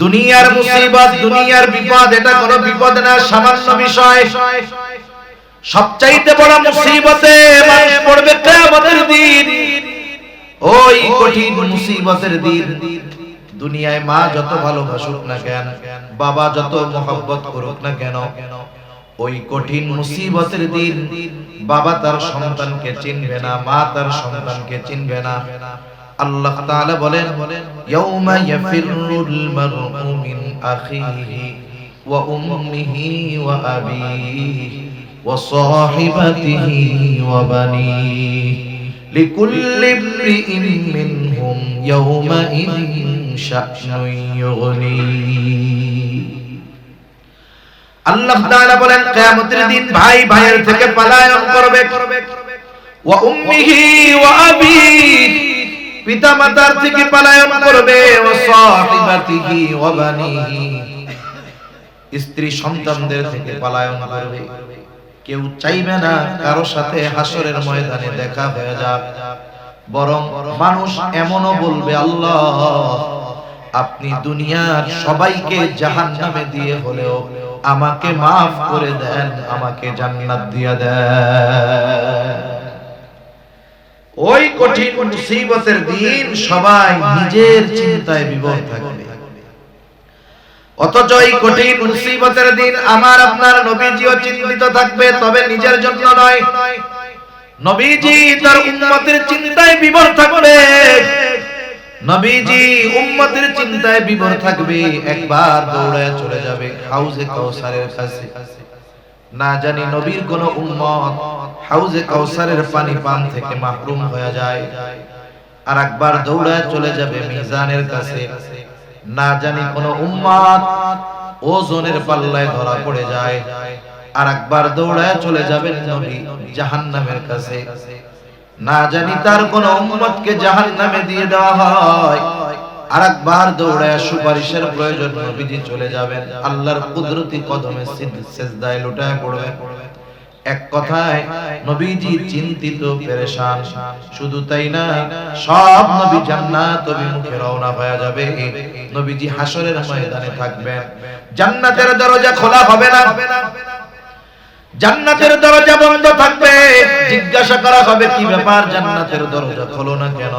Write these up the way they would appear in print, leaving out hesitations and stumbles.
দুনিয়ার মুসিবত, দুনিয়ার বিপদ এটা কোনো বিপদ না, সামান্য বিষয়। সবচাইতে বড় মুসিবতে মানুষ পড়বে কিয়ামতের দিন। ওই কঠিন মুসিবতের দিন দুনিয়ায় মা যত ভালোবাসুক না কেন, বাবা যত মহব্বত করুক না কেন, ওই কঠিন মুসিবতের দিন বাবা তার সন্তানকে চিনবে না, মা তার সন্তানকে চিনবে না। আল্লাহ তাআলা বলেন, ইয়াউমা ইয়াফিরুল মারউ মিন আখিহি ওয়া উম্মিহি ওয়া আবিহি ওয়া সাহিবাতিহি ওয়া বানিহি লিকুল্লি ইমরিইন মিনহুম ইয়াউমাইযিন শা'নুন ইউগনি। আল্লাহ তাআলা বলেন, কিয়ামতের দিন ভাই ভাইয়ের থেকে পলায়ন করবে। ওয়া উম্মিহি ওয়া আবিহি, পিতা মাতার থেকে পলায়ন করবে। ওয়া সাহিবাতিহি ওয়া বানিহি, স্ত্রী সন্তানদের থেকে পলায়ন করবে। কেউ চাইবে না কারো সাথে হাসরের ময়দানে দেখা হয়ে যাক, বরং মানুষ এমনও বলবে, আল্লাহ আপনি দুনিয়ার সবাইকে জাহান্নামে দিয়ে হলেও আমাকে মাফ করে দেন, আমাকে জান্নাত দিয়ে দেন। ওই কঠিন মুসিবতের দিন সবাই নিজের চিন্তায় বিভোর থাকবে। অথচ এই কঠিন মুসিবতের দিন আমার আপনার নবীজিও চিন্তিত থাকবে, তবে নিজের জন্য নয়। নবীজি তার উম্মতের চিন্তায় বিভোর থাকবে। নবীজি উম্মতের চিন্তায় বিভোর থাকবে। একবার দৌড়ে চলে যাবে হাউজে কাউসারের কাছে। না জানি নবীর কোন উম্মত হাউজে কাউসারের পানি পান থেকে মাহরুম হয়ে যায়। আর একবার দৌড়ে চলে যাবে মিজানের কাছে। না জানি কোন উম্মত ওজনের পাল্লায় ধরা পড়ে যায়। আর একবার দৌড়ে চলে যাবেন নবী জাহান্নামের কাছে। না জানি তার কোন উম্মতকে জাহান্নামে দিয়ে দেওয়া হয়। আর একবার দৌড়ে সুপারিশের প্রয়োজন নবীজি চলে যাবেন আল্লাহর কুদরতি কদমে সিজদায় লুটায় পড়বেন। এক কথায় নবীজি চিন্তিত পেরেশান। শুধু তাই না, সব নবী জান্নাত অভিমুখে রওনা হয়ে যাবে। নবীজি হাসরের ময়দানে থাকবেন। জান্নাতের দরজা খোলা হবে না, জান্নাতের দরজা বন্ধ থাকবে। জিজ্ঞাসা করা হবে, কি ব্যাপার জান্নাতের দরজা খোলো না কেন?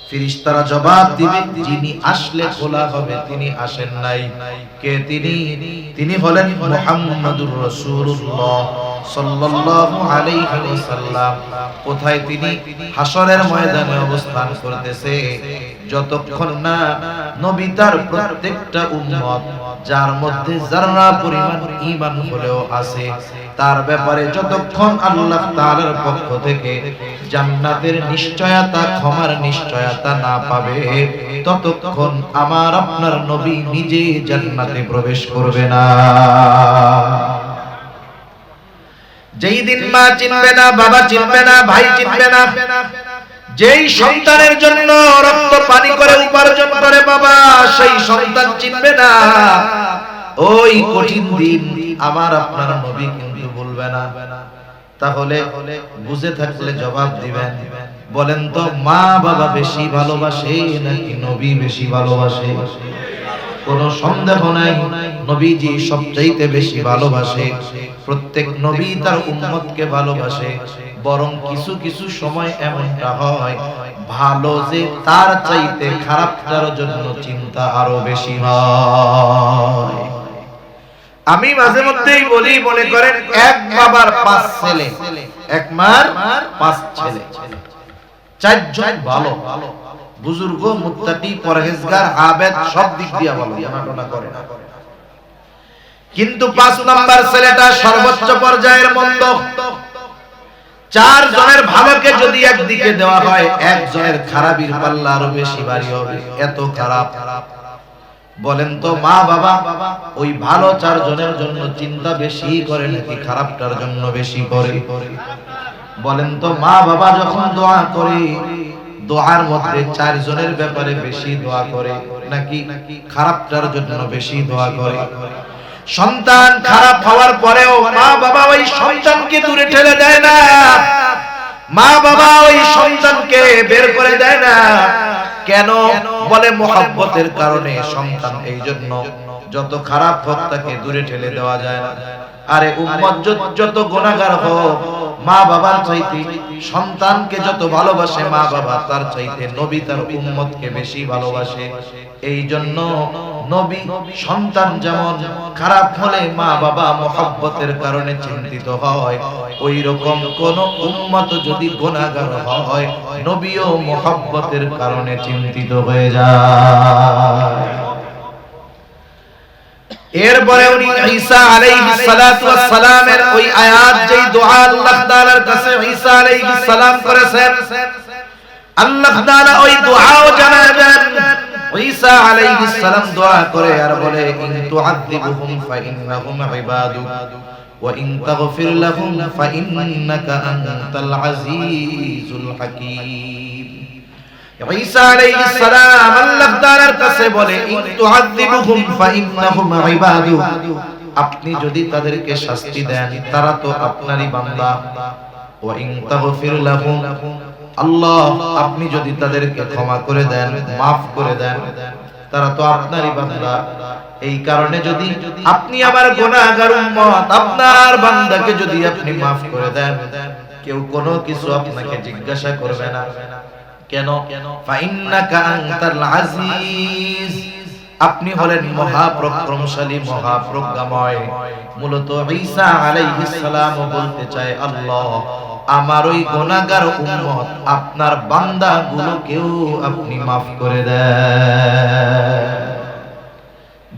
ফেরেশতারা জবাব দিবে, যিনি আসলে খোলা হবে তিনি আসেন নাই। কে তিনি? তিনি হলেন মুহাম্মাদুর রাসূলুল্লাহ সাল্লাল্লাহু আলাইহি ওয়াসাল্লাম। কোথায় তিনি? হাসরের ময়দানে অবস্থান করতেছে। যতক্ষণ না নবী তার প্রত্যেকটা উম্মত যার মধ্যে যারা পরিমাণ ঈমান হলেও আছে তার ব্যাপারে যতক্ষণ আল্লাহ তাআলার পক্ষ থেকে জান্নাতের নিশ্চয়তা, ক্ষমার নিশ্চয়তা না পাবে, ততক্ষণ আমার আপনার নবী নিজে জান্নাতে প্রবেশ করবে না। যেই দিন মা চিনবে না, বাবা চিনবে না, ভাই চিনবে না, যেই সন্তানের জন্য রক্ত পানি করে উপার্জন করে বাবা, সেই সন্তান চিনবে না। ওই কঠিন দিন আমার আপনার নবী কিন্তু বলবে না। তাহলে বুঝে থাকলে জবাব দিবেন। বলেন তো, মা বাবা বেশি ভালোবাসে নাকি নবী বেশি ভালোবাসে? কোনো সন্দেহ নাই, নবীজি সবচাইতে বেশি ভালোবাসে। প্রত্যেক নবী তার উম্মতকে ভালোবাসে। বরং কিছু কিছু সময় এমনটা হয়, ভালো যে তার চাইতে খারাপটার জন্য চিন্তা আরো বেশি হয়। আমি মাঝে মধ্যেই বলি, মনে করেন এক বাবার 5 ছেলে, এক মার 5 ছেলে, 4 জন ভালো, বুজুর্গ, মুত্তাকি, পরহেজগার, আবেদ, সব দিক দিয়ে ভালো, জানাশোনা করে না। কিন্তু 5 নাম্বার ছেলেটা সর্বোচ্চ পর্যায়ের মন্দ। 4 জনের ভালোকে যদি একদিকে দেওয়া হয়, একজনের খারাপির পাল্লা আরো বেশি ভারী হবে, এত খারাপ। বলেন তো, মা বাবা ওই ভালো 4 জনের জন্য চিন্তা বেশি করে নাকি খারাপটার জন্য বেশি করে? বলেন তো, মা বাবা যখন দোয়া করে, দোয়ার মধ্যে 4 জনের ব্যাপারে বেশি দোয়া করে নাকি খারাপটার জন্য বেশি দোয়া করে? সন্তান খারাপ হওয়ার পরেও মা বাবা ওই সন্তানকে দূরে ঠেলে দেয় না, মা বাবা ওই সন্তানকে বের করে দেয় না। কেন? বলে মুহাব্বতের কারণে সন্তান এই জন্য যত খারাপ হোক তাকে দূরে ঠেলে দেওয়া যায় না। আরে উম্মত যত গুনাহগার হোক, মা বাবার চাইতে সন্তানকে যত ভালোবাসে মা বাবা, তার চাইতে নবী তার উম্মতকে বেশি ভালোবাসে। এই জন্য নবী সন্তান যেমন খারাপ হলে মা বাবা মুহাব্বতের কারণে চিন্তিত হয়, ওই রকম কোন উম্মত যদি গুনাহগার হয়, নবীও মুহাব্বতের কারণে চিন্তিত হয়ে যায়। এরপরে উনি ঈসা আলাইহিস সালাতু ওয়াস সালামের ওই আয়াত যেই দোয়া আল্লাহ তাআলার কাছে ঈসা আলাইহিস সালাম করেছেন, আল্লাহ তাআলা ওই দোয়াও জানাবেন। ঈসা আলাইহিস সালাম দোয়া করে আর বলে, ইন তুআযিবুহুম ফাইন্নাহুম ইবাদুক ওয়া ইন তাগফির লাহুম ফাইন্নাকা আনতাল আজিজুল হাকীম। ঈসা আলাইহিস সালাম আল্লাহ তাআলার কাছে বলে, ইন তুআযিবুহুম ফাইন্নাহুম ইবাদুক, আপনি যদি তাদেরকে শাস্তি দেন তারা তো আপনারই বান্দা। ওয়া ইন তাগফির লাহুম, আল্লাহ আপনি যদি তাদেরকে ক্ষমা করে দেন, maaf করে দেন, তারা তো আপনারই বান্দা। এই কারণে যদি আপনি আমার গুনাহগার উম্মত, আপনার বান্দাকে যদি আপনি maaf করে দেন, কেউ কোনো কিছু আপনাকে জিজ্ঞাসা করবে না। কেন? ফাইন্নাকা আনতাল আজিজ, আপনি হলেন মহাপরাক্রমশালী, মহাপ্রজ্ঞাময়। মূলত ঈসা আলাইহিস সালাম বলতে চায়, আল্লাহ আমার ওই গুনাহগার উম্মত আপনার বান্দাগুলোকেও আপনি maaf করে দেন।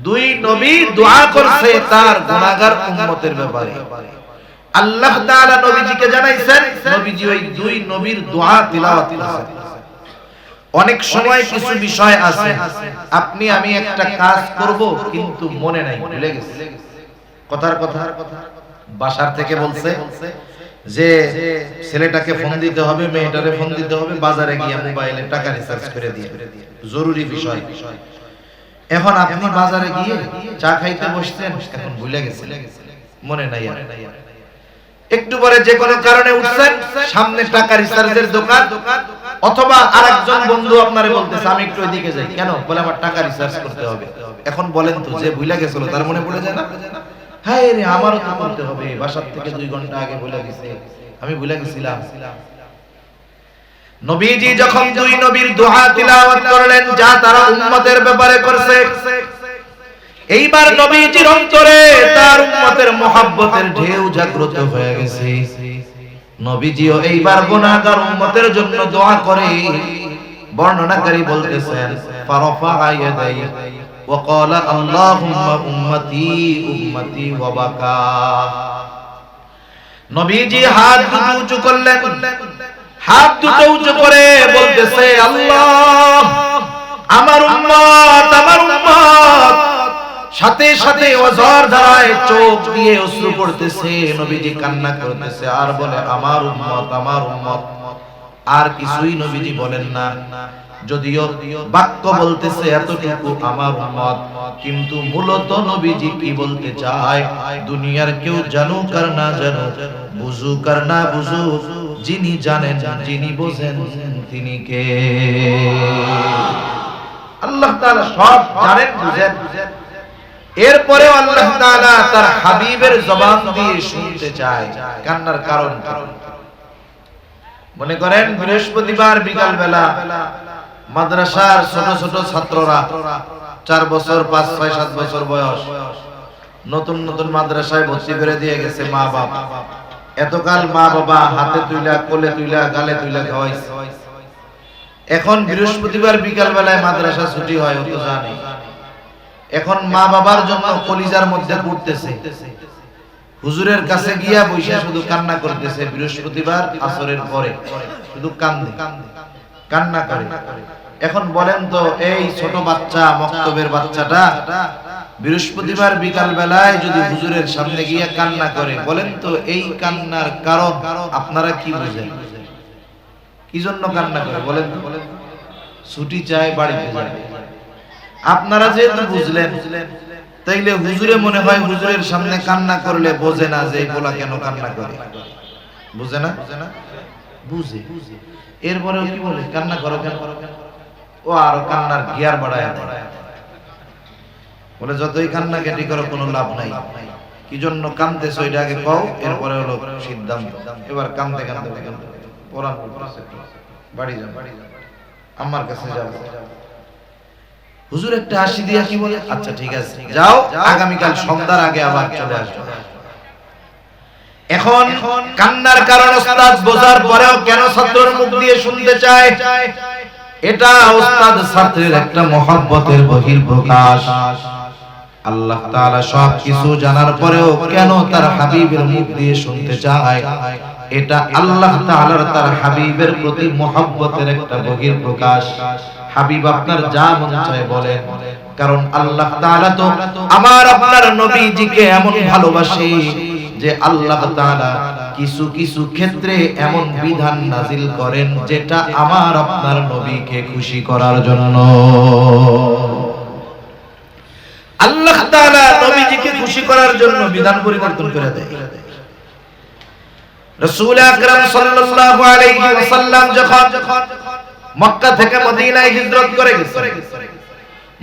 দুই নবী দোয়া করছে তার গুনাহগার উম্মতের ব্যাপারে। আল্লাহ তাআলা নবীজিকে জানাইছেন, নবীজি ওই দুই নবীর দোয়া তিলাওয়াত করেছেন। অনেক সময় কিছু বিষয় আছে আপনি আমি একটা কাজ করব কিন্তু মনে নাই, ভুলে গেছি। কথার কথা বাসার থেকে বলছে যে ছেলেটাকে ফোন দিতে হবে, মেয়েটারে ফোন দিতে হবে, বাজারে গিয়ে মোবাইলে টাকা রিচার্জ করে দিয়ে, জরুরি বিষয়। এখন আপনি বাজারে গিয়ে চা খাইতে বসছেন, এখন ভুলে গেছেন, মনে নাই। একটু পরে যে কোনো কারণে উঠছেন, সামনে টাকা রিচার্জের দোকান, অথবা আরেকজন বন্ধু আপনারে বলতেছে আমি একটু এদিকে যাই, কেন? বলে আমার টাকা রিচার্জ করতে হবে। এখন বলেন তো, যে ভুলে গেছিল তার মনে পড়ে যায় না? হায় রে, আমারও তো করতে হবে, বাসার থেকে 2 ঘন্টা আগে ভুলে গেছি, আমি ভুলে গেছিলাম। নবীজি যখন দুই নবীর দোয়া তিলাওয়াত করলেন যা তারা উম্মতের ব্যাপারে করছে, এইবার নবীজির অন্তরে তার উম্মতের মুহাব্বতের ঢেউ জাগ্রত হয়ে গেছে। নবীজিও এইবার গুনাহগার উম্মতের জন্য দোয়া করে। বর্ণনাকারী বলতেছেন, ফারাফা ইয়াদাই ওয়া ক্বালা আল্লাহুম্মা উম্মতি উম্মতি ওয়া বাকা। নবীজি হাত দুটো উঁচু করলেন, হাত দুটো উঁচু করে বলতেছে, আল্লাহ আমার উম্মত, আমার উম্মত। সাথে সাথে ওজর ধারায় চোখ দিয়ে অশ্রু পড়তেছে, নবীজি কান্না করতেছে আর বলে আমার উম্মত, আমার উম্মত। আর কিছুই নবীজি বলেন না, যদিও বাক্য বলতেছে এতটুকু আমার উম্মত, কিন্তু মূলত নবীজি কি বলতে চায়, দুনিয়ার কেউ জানুক আর না জানুক, বুঝুক আর না বুঝুক, যিনি জানেন, যিনি বোঝেন তিনি কে? আল্লাহ তাআলা সব জানেন, বুঝেন। এরপরেও আল্লাহ তাআলা তার হাবিবের জবান দিয়ে শুনতে চায় কান্নার কারণ। মনে করেন বৃহস্পতিবার বিকাল বেলা মাদ্রাসার ছোট ছোট ছাত্ররা 4 বছর 5 6 7 বছর বয়স, নতুন নতুন মাদ্রাসায় ভর্তি করে দিয়ে গেছে মা বাবা। এতকাল মা বাবা হাতে তুইলা, কোলে তুইলা, গালে তুইলা খাওয়াইছে। এখন বৃহস্পতিবার বিকাল বেলায় মাদ্রাসা ছুটি হয়, ও তো জানে। এখন মা বাবার জন্য কলিজার মধ্যে পড়তেছে, হুজুরের কাছে গিয়া বইসা শুধু কান্না করতেছে। বৃহস্পতিবার আসরের পরে শুধু কান্দে, কান্না করে। এখন বলেন তো, এই ছোট বাচ্চা, মক্তবের বাচ্চাটা বৃহস্পতিবার বিকাল বেলায় যদি হুজুরের সামনে গিয়া কান্না করে, বলেন তো এই কান্নার কারণ আপনারা কি বুঝেন? কি জন্য কান্না করে বলেন তো? ছুটি চায়, বাড়িতে যায়। আপনারা যেহেতু বুঝলেন, তাইলে হুজুরে মনে হয় হুজুরের সামনে কান্না করলে বোঝে না যে পোলা কেন কান্না করে, বুঝে না? বুঝে। এরপরেও কি বলে, কান্না করো কেন? ও আর কান্নার গিয়ার বাড়ায় দেয়, বলে যতই কান্না কেটে করো কোনো লাভ নাই, কি জন্য কাঁদতেছো এটা আগে কও, এরপরে হলো সিদ্ধান্ত। এবার কাঁদতে কাঁদতে পরান বাড়ি যাও, আমার কাছে যাও, হুজুর একটা হাসি দিয়া কি বলে, আচ্ছা ঠিক আছে যাও, আগামীকাল সন্ধ্যার আগে আবার চলে আসবে। এখন কান্নার কারণ ওস্তাদ বোঝার পরেও কেন ছাত্রের মুখ দিয়ে শুনতে চায়? এটা ওস্তাদ ছাত্রের একটা মহব্বতের বহিঃপ্রকাশ। আল্লাহ তাআলা সব কিছু জানার পরেও কেন তার হাবিবের মুখ দিয়ে শুনতে চায়? এটা আল্লাহ তাআলার তার হাবিবের প্রতি মহব্বতের একটা বহিঃপ্রকাশ। হাবিব আপনার যা মন চায় বলেন, কারণ আল্লাহ তাআলা তো আমার আপনার নবীজিকে এমন ভালোবাসে যে আল্লাহ তাআলা কিছু কিছু ক্ষেত্রে এমন বিধান নাজিল করেন যেটা আমার আপনার নবীকে খুশি করার জন্য। আল্লাহ তাআলা নবীজিকে খুশি করার জন্য বিধান পরিবর্তন করে দেয়। রাসূল আকরাম সাল্লাল্লাহু আলাইহি ওয়াসাল্লাম যখন মক্কা থেকে মদিনায় হিজরত করে গেছেন,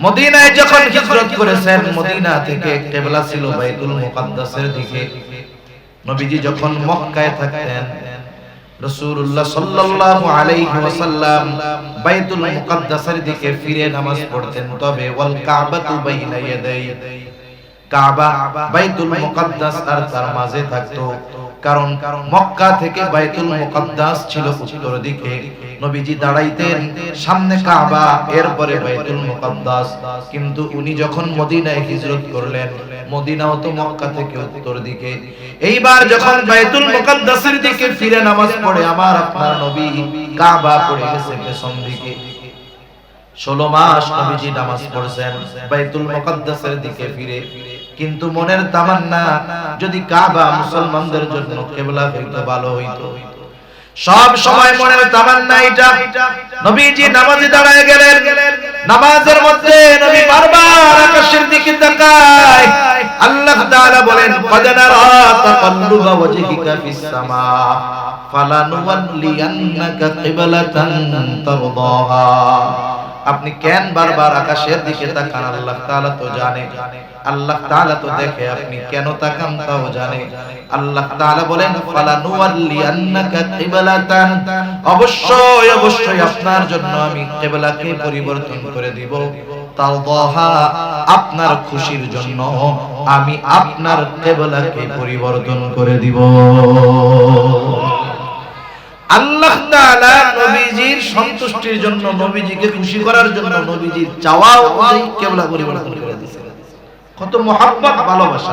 মদিনায় যখন হিজরত করেছেন, মদিনা থেকে কিবলা ছিল বাইতুল মুকাদ্দাসের দিকে। নবীজি যখন মক্কায় থাকতেন, রাসূলুল্লাহ সাল্লাল্লাহু আলাইহি ওয়াসাল্লাম বাইতুল মুকাদ্দাসের দিকে ফিরে নামাজ পড়তেন। তবে ওয়াল কাবাতু বাইনা ইয়াদাই, কাবা বাইতুল মুকাদ্দাস আর তার মাঝে থাকতো, কারণ মক্কা থেকে বাইতুল মুকাদ্দাস ছিল উত্তর দিকে। নবীজি দাঁড়াইতেন সামনে কাবা, এরপরে বাইতুল মুকাদ্দাস। কিন্তু উনি যখন মদিনায় হিজরত করলেন, মদিনাও তো মক্কা থেকে উত্তর দিকে, এইবার যখন বাইতুল মুকাদ্দাসের দিকে ফিরে নামাজ পড়ে আমার আপনার নবী, কাবা পড়ে গেছে পেছন দিকে। 16 মাস নবীজি নামাজ পড়ছেন বাইতুল মুকাদ্দাসের দিকে ফিরে, কিন্তু মনের তামান্না যদি কাবা মুসলমানদের জন্য কিবলা হইতো ভালো হইতো। সব সময় মনের তামান্না এটা। নবীজি নামাজে দাঁড়ায় গেলেন, নামাজের মধ্যে নবী বারবার আকাশের দিকে তাকায়। আল্লাহ তাআলা বলেন, ক্বাদ নারা তাকাল্লুবা ওয়াজহিকা ফিস সামা ফালানুওয়াল্লিয়ান্নাকা কিবলাতান তারদাহা। আপনি কেন বারবার আকাশের দিকে তাকান? আল্লাহ তাআলা তো জানে, আল্লাহ তাআলা তো দেখে, আপনি কেন তাকান তাও জানে। আল্লাহ তাআলা বলেন, ফালানুওয়াল্লিয়ান্নাকা কিবলাতান, অবশ্যই অবশ্যই আপনার জন্য আমি কিবলাকে পরিবর্তন করে দিব। তারদাহা, আপনার খুশির জন্য আমি আপনার কিবলাকে পরিবর্তন করে দিব। আল্লাহ তাআলা নবীজির সন্তুষ্টির জন্য, নবীজিকে খুশি করার জন্য নবীজির চাওয়া অনুযায়ী কিবলা পরিবর্তন করে দিয়েছেন। কত মহব্বত, ভালোবাসা।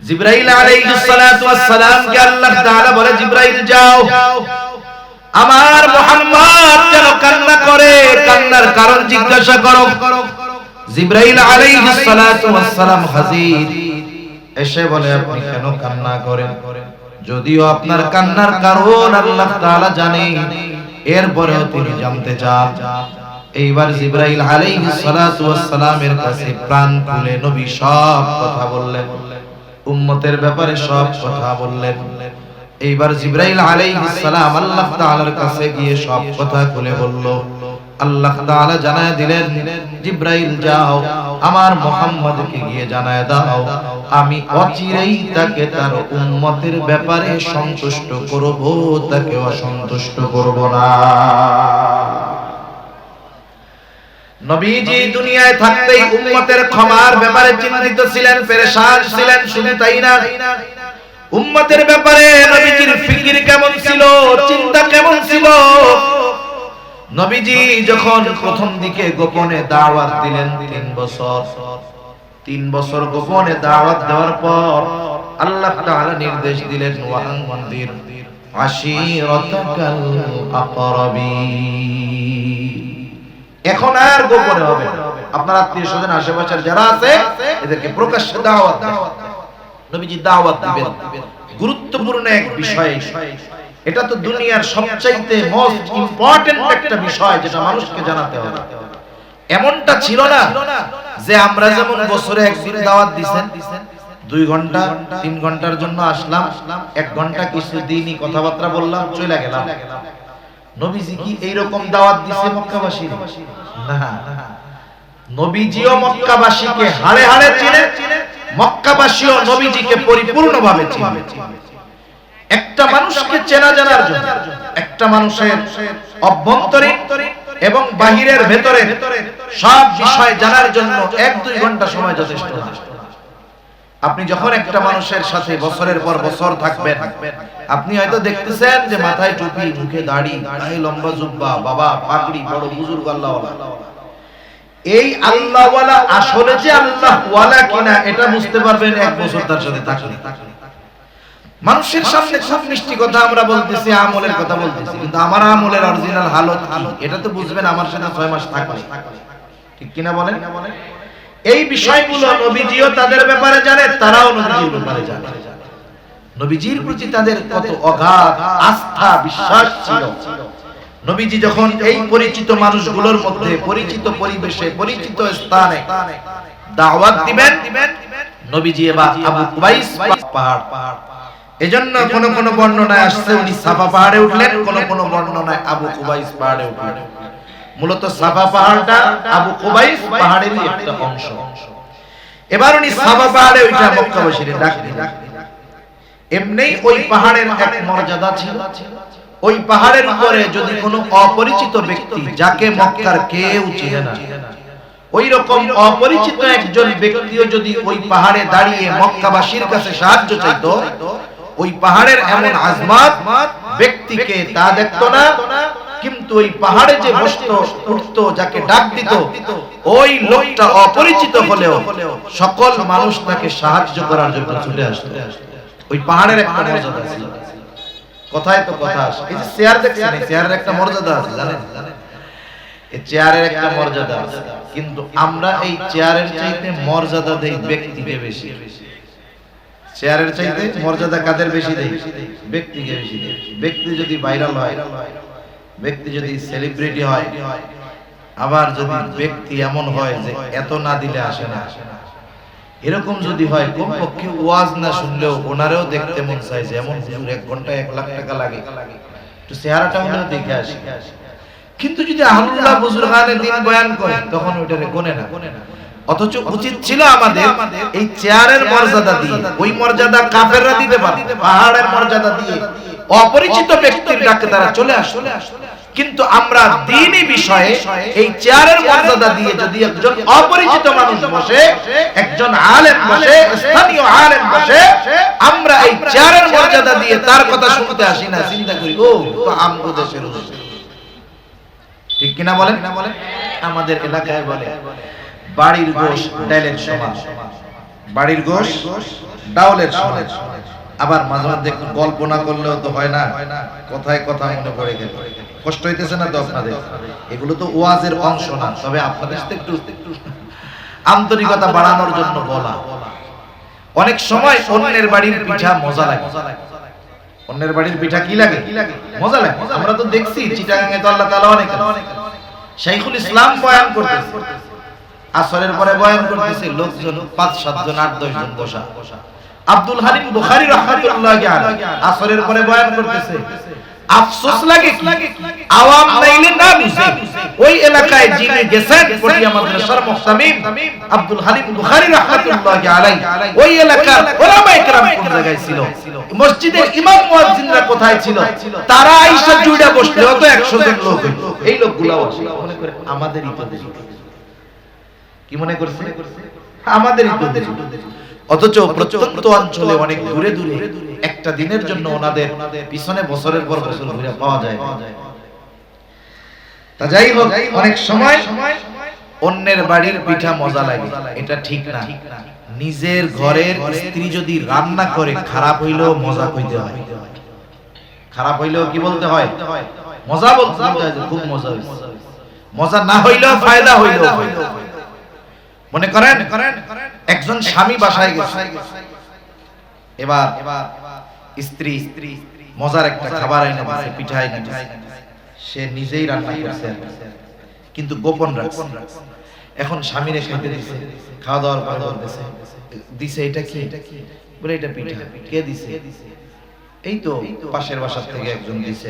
জিবরাইল আলাইহিস সালাতু ওয়াস সালাম কে আল্লাহ তাআলা বলে, জিবরাইল যাও, আমার মুহাম্মদ কেন কান্না করে, কান্নার কারণ জিজ্ঞাসা করো। জিবরাইল আলাইহিস সালাতু ওয়াস সালাম হাজির, এসে বলে, আপনি কেন কান্না করেন? যদিও আপনার কান্নার কারণ আল্লাহ তাআলা জানেন, এরপরেও তিনি জানতে চান। এইবার জিবরাইল আলাইহিস সালাতু ওয়াস সালামের কাছে প্রাণ খুলে নবী সব কথা বললেন, উম্মতের ব্যাপারে সব কথা বললেন। এইবার জিবরাইল আলাইহিস সালাম আল্লাহ তাআলার কাছে গিয়ে সব কথা খুলে বলল। আল্লাহ তাআলা জানায় দিলেন, জিবরাইল যাও, আমার মুহাম্মদকে গিয়ে জানায় দাও, আমি অচিরেই তাকে তার উম্মতের ব্যাপারে সন্তুষ্ট করব, তাকে অসন্তুষ্ট করব না। নবীজি দুনিয়ায় থাকতেই উম্মতের ক্ষমার ব্যাপারে চিন্তিত ছিলেন, পেরেশান ছিলেন। শুধু তাই না, উম্মতের ব্যাপারে নবীজির ফিকির কেমন ছিল, চিন্তা কেমন ছিল। নবীজি যখন প্রথম দিকে গোপনে দাওয়াত দিলেন, 3 বছর গোপনে দাওয়াত দেওয়ার পর আল্লাহ তাআলা নির্দেশ দিলেন, ওয়ানদির আশীরাতাকাল আকরাবিন। এখন আর গোপনে হবে না, আপনার আত্মীয়-স্বজন আশেপাশের যারা আছে এদেরকে প্রকাশ্যে দাওয়াত দেন। নবীজি দাওয়াত দিবেন গুরুত্বপূর্ণ এক বিষয়। এটা তো দুনিয়ার সবচাইতে মোস্ট ইম্পর্টেন্ট একটা বিষয় যেটা মানুষকে জানাতে হবে। এমনটা ছিল না যে আমরা যেমন বছরে একদিন দাওয়াত দিবেন, 2 ঘন্টা 3 ঘন্টার জন্য আসলাম, 1 ঘন্টা কিছু দিনই কথাবার্তা বললাম, চলে গেলাম। নবীজি কি এইরকম দাওয়াত দিছে মক্কাবাসীর? না, নবীজিও মক্কাবাসীকে হাড়ে হাড়ে চিনে, মক্কাবাসীও নবীজিকে পরিপূর্ণভাবে চিনে। একটা মানুষকে চেনা জানার জন্য, একটা মানুষের অভ্যন্তরীণ এবং বাহিরের ভেতরে সব বিষয় জানার জন্য 1-2 ঘন্টা সময় যথেষ্ট না। আপনি যখন একটা মানুষের সাথে বছরের পর বছর থাকবেন, আপনি হয়তো দেখতেছেন যে মাথায় টুপি, মুখে দাড়ি, গায়ে লম্বা জুব্বা, বাবা পাগড়ি, বড় বুজুর্গ আল্লাহওয়ালা। এই আল্লাহওয়ালা আসলে যে আল্লাহওয়ালা কিনা এটা বুঝতে পারবেন 1 বছর তার সাথে থাকলে। মানুষের সামনে খুব মিষ্টি কথা আমরা বলতেছি, আমলের কথা বলতেছি, কিন্তু আমার আমলের অরিজিনাল হালত কি এটা তো বুঝবেন আমার সাথে 6 মাস থাকলে। ঠিক কিনা বলেন? এই বিষয়গুলো নবীজিও তাদের ব্যাপারে জানে, তারাও নবীজির ব্যাপারে জানে। নবীজির প্রতি তাদের কত অগাধ আস্থা বিশ্বাস ছিল। নবীজি যখন এই পরিচিত মানুষগুলোর মধ্যে, পরিচিত পরিবেশে, পরিচিত স্থানে দাওয়াত দিবেন, নবীজি এবার আবু কুবাইস পাহাড়, এজন্য কোন কোন বর্ণনায় আসছে উনি সাফা পাহাড়ে উঠলেন, কোন কোন বর্ণনায় আবু কুবাইস পাহাড়ে উঠলেন। মূলত সাফা পাহাড়টা আবু কুবাইস পাহাড়েরই একটা অংশ। এবার উনি সাফা পাহাড়ে উঠে মক্কাবাসীকে ডাক দিলেন। এমনি ওই পাহাড়ের এক মর্যাদা ছিল, ওই পাহাড়ের উপরে যদি কোনো অপরিচিত ব্যক্তি, যাকে মক্কার কেউ চিনে না, ওই রকম অপরিচিত একজন ব্যক্তিও যদি ওই পাহাড়ে দাঁড়িয়ে মক্কাবাসীর কাছে সাহায্য চাইতো, ওই পাহাড়ের এমন আজমাত ব্যক্তিকে তা দেখতো না, কিন্তু ওই পাহাড়ে যে বসতো, উঠতো, যাকে ডাক দিত, ওই লোকটা অপরিচিত হলেও সকল মানুষ তাকে সাহায্য করার জন্য চলে আসতো। ওই পাহাড়ের একটা মর্যাদা ছিল। কথায় তো কথা আসে, এই যে চেয়ার দেখছেন, এই চেয়ারের একটা মর্যাদা আছে, জানেন? এই চেয়ারের একটা মর্যাদা আছে, কিন্তু আমরা এই চেয়ারের চাইতে মর্যাদা দেই ব্যক্তিকে বেশি। চেয়ারের চাইতে মর্যাদা কাদের বেশি দেই? ব্যক্তিকে বেশি দেই। ব্যক্তি যদি ভাইরাল হয়, ব্যক্তি যদি সেলিব্রিটি হয়, আবার যদি ব্যক্তি এমন হয় যে এত না দিলে আসে না, এরকম যদি হয়, কমপক্ষে ওয়াজ না শুনলেও ওনারেও দেখতে মন চায় যে এমন হুজুর 1 ঘন্টায় 1 লাখ টাকা লাগে, একটু চেহারাটা হলেও দেখে আসি। কিন্তু যদি আহলুল্লাহ বুজুর্গানে দিন বয়ান করে, তখন ওইটারে গোনে না। অথচ উচিত ছিল আমাদের এই চেয়ারের মর্যাদা দিয়ে, ওই মর্যাদা কাফেররা দিতে পারে, পাহাড়ের মর্যাদা দিয়ে অপরিচিত ব্যক্তির ডাকে তারা চলে আসে। কিন্তু আমরা দ্বীনি বিষয়ে এই চেয়ারের মর্যাদা দিয়ে যদি একজন অপরিচিত মানুষ বসে, একজন আলেম বসে, স্থানীয় আলেম বসে, আমরা এই চেয়ারের মর্যাদা দিয়ে তার কথা শুনতে আসি না, চিন্তা করি ও তো আমগো দেশের হুজুর। ঠিক কিনা বলেন? আমাদের এলাকায় বলে বাড়ির গোশ ডালের সমান, বাড়ির গোশ ডাউলের সমান। আবার মাঝে মধ্যে গল্প না করলেও তো হয় না, কথায় কথা মনে পড়ে গেল। কষ্ট হইতেছে না তো আপনাদের? এগুলো তো ওয়াজের অংশ না, তবে আপনাদের সাথে একটু আন্তরিকতা বাড়ানোর জন্য বলা। অনেক সময় অন্যের বাড়ির পিঠা মজা লাগে। অন্যের বাড়ির পিঠা কি লাগে? মজা লাগে। আমরা তো দেখছি চিটাগাঙে তো আল্লাহ তাআলা অনেক, শাইখুল ইসলাম বয়ান করতেছে, আসরের পরে বয়ান করতেছে, লোকজন 5-7 জন 8-10 জন বসা। আব্দুল হালিম বুখারী রাহমাতুল্লাহি আলাইহি আসরের পরে বয়ান করতেছে। আফসোস লাগে কি আওয়াম নাইলে না বুঝে, ওই এলাকায় যিনি গেছেন পটিয়া মাদ্রাসার মুহতামিম আব্দুল হালিম বুখারী রাহমাতুল্লাহি আলাইহি, ওই এলাকার উলামায়ে কেরাম কোন জায়গায় ছিল, মসজিদের ইমাম মুয়াজ্জিনরা কোথায় ছিল, তারা আইসা জুড়ে বসলেও তো 100 জন লোক। এই লোকগুলাও মনে করে আমাদেরই তো দেশ। কি মনে করছে? আমাদেরই তো দেশ। অথচ প্রত্যন্ত অঞ্চলে অনেক দূরে দূরে একটা দিনের জন্য ওনাদের পিছনে বছরের পর বছর ঘুরে পাওয়া যায়। তা যাই হোক, অনেক সময় অন্যের বাড়ির পিঠা মজা লাগে, এটা ঠিক না। নিজের ঘরের স্ত্রী যদি রান্না করে খারাপ হইলেও মজা কইতে হয়। খারাপ হইলেও কি বলতে হয়? মজা বলতে হয়, খুব মজা হইছে। মজা না হইলেও ফায়দা হইলেও। মনে করেন একজন স্বামী বাসায় গেছে, এবার স্ত্রী মজার একটা খাবার এনে দিয়েছে, পিঠা এনে দিয়েছে, সে নিজেই রান্না করছে কিন্তু গোপন রাখছে। এখন স্বামীরে খেতে দিছে, খাওয়া দাওয়ার পর বলতেছে, দিছে এটা কি? বলে এটা পিঠা। কে দিছে? এই তো পাশের বাসা থেকে একজন দিছে।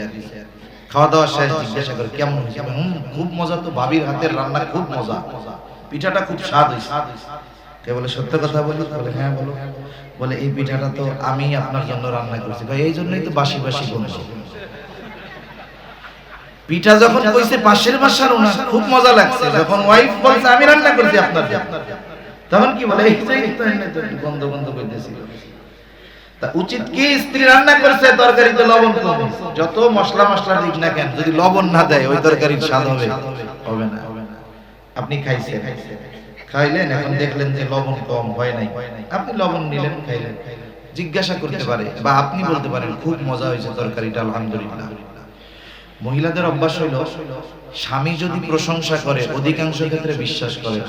খাওয়া দাওয়া শেষ, জিজ্ঞাসা করে কেমন হয়েছে? খুব মজা তো, ভাবির হাতের রান্না খুব মজা, পিঠাটা খুব স্বাদ হয়েছে। কে বলে সত্য কথা বলি? বলে হ্যাঁ বলো। বলে এই পিঠাটা তো আমি আপনার জন্য রান্না করছি। এই জন্যই তো বাসি বাসি গন্ধ। পিঠা যখন কইছে পাশের বাসার ওনার খুব মজা লাগছে, যখন ওয়াইফ বলছে আমি রান্না করছি আপনার জন্য, তখন কি বলে এই তো গন্ধ গন্ধ করতেছিল। তা উচিত কি, স্ত্রী রান্না করছে তরকারিতে লবণ কম, যত মশলা মশলা দিক না কেন, যদি লবণ না দেয় ওই তরকারির স্বাদ হবে? হবে না। আপনি খাইছেন, খাইলেন, এখন দেখলেন যে লবণ কম হয় নাই, আপনি লবণ নিলেন, খাইলেন, জিজ্ঞাসা করতে পারে বা আপনি বলতে পারেন খুব মজা হয়েছে তরকারিটা, আলহামদুলিল্লাহ। মহিলাদের অভ্যাস হইল, স্বামী যদি প্রশংসা করে অধিকাংশ ক্ষেত্রে বিশ্বাস করে।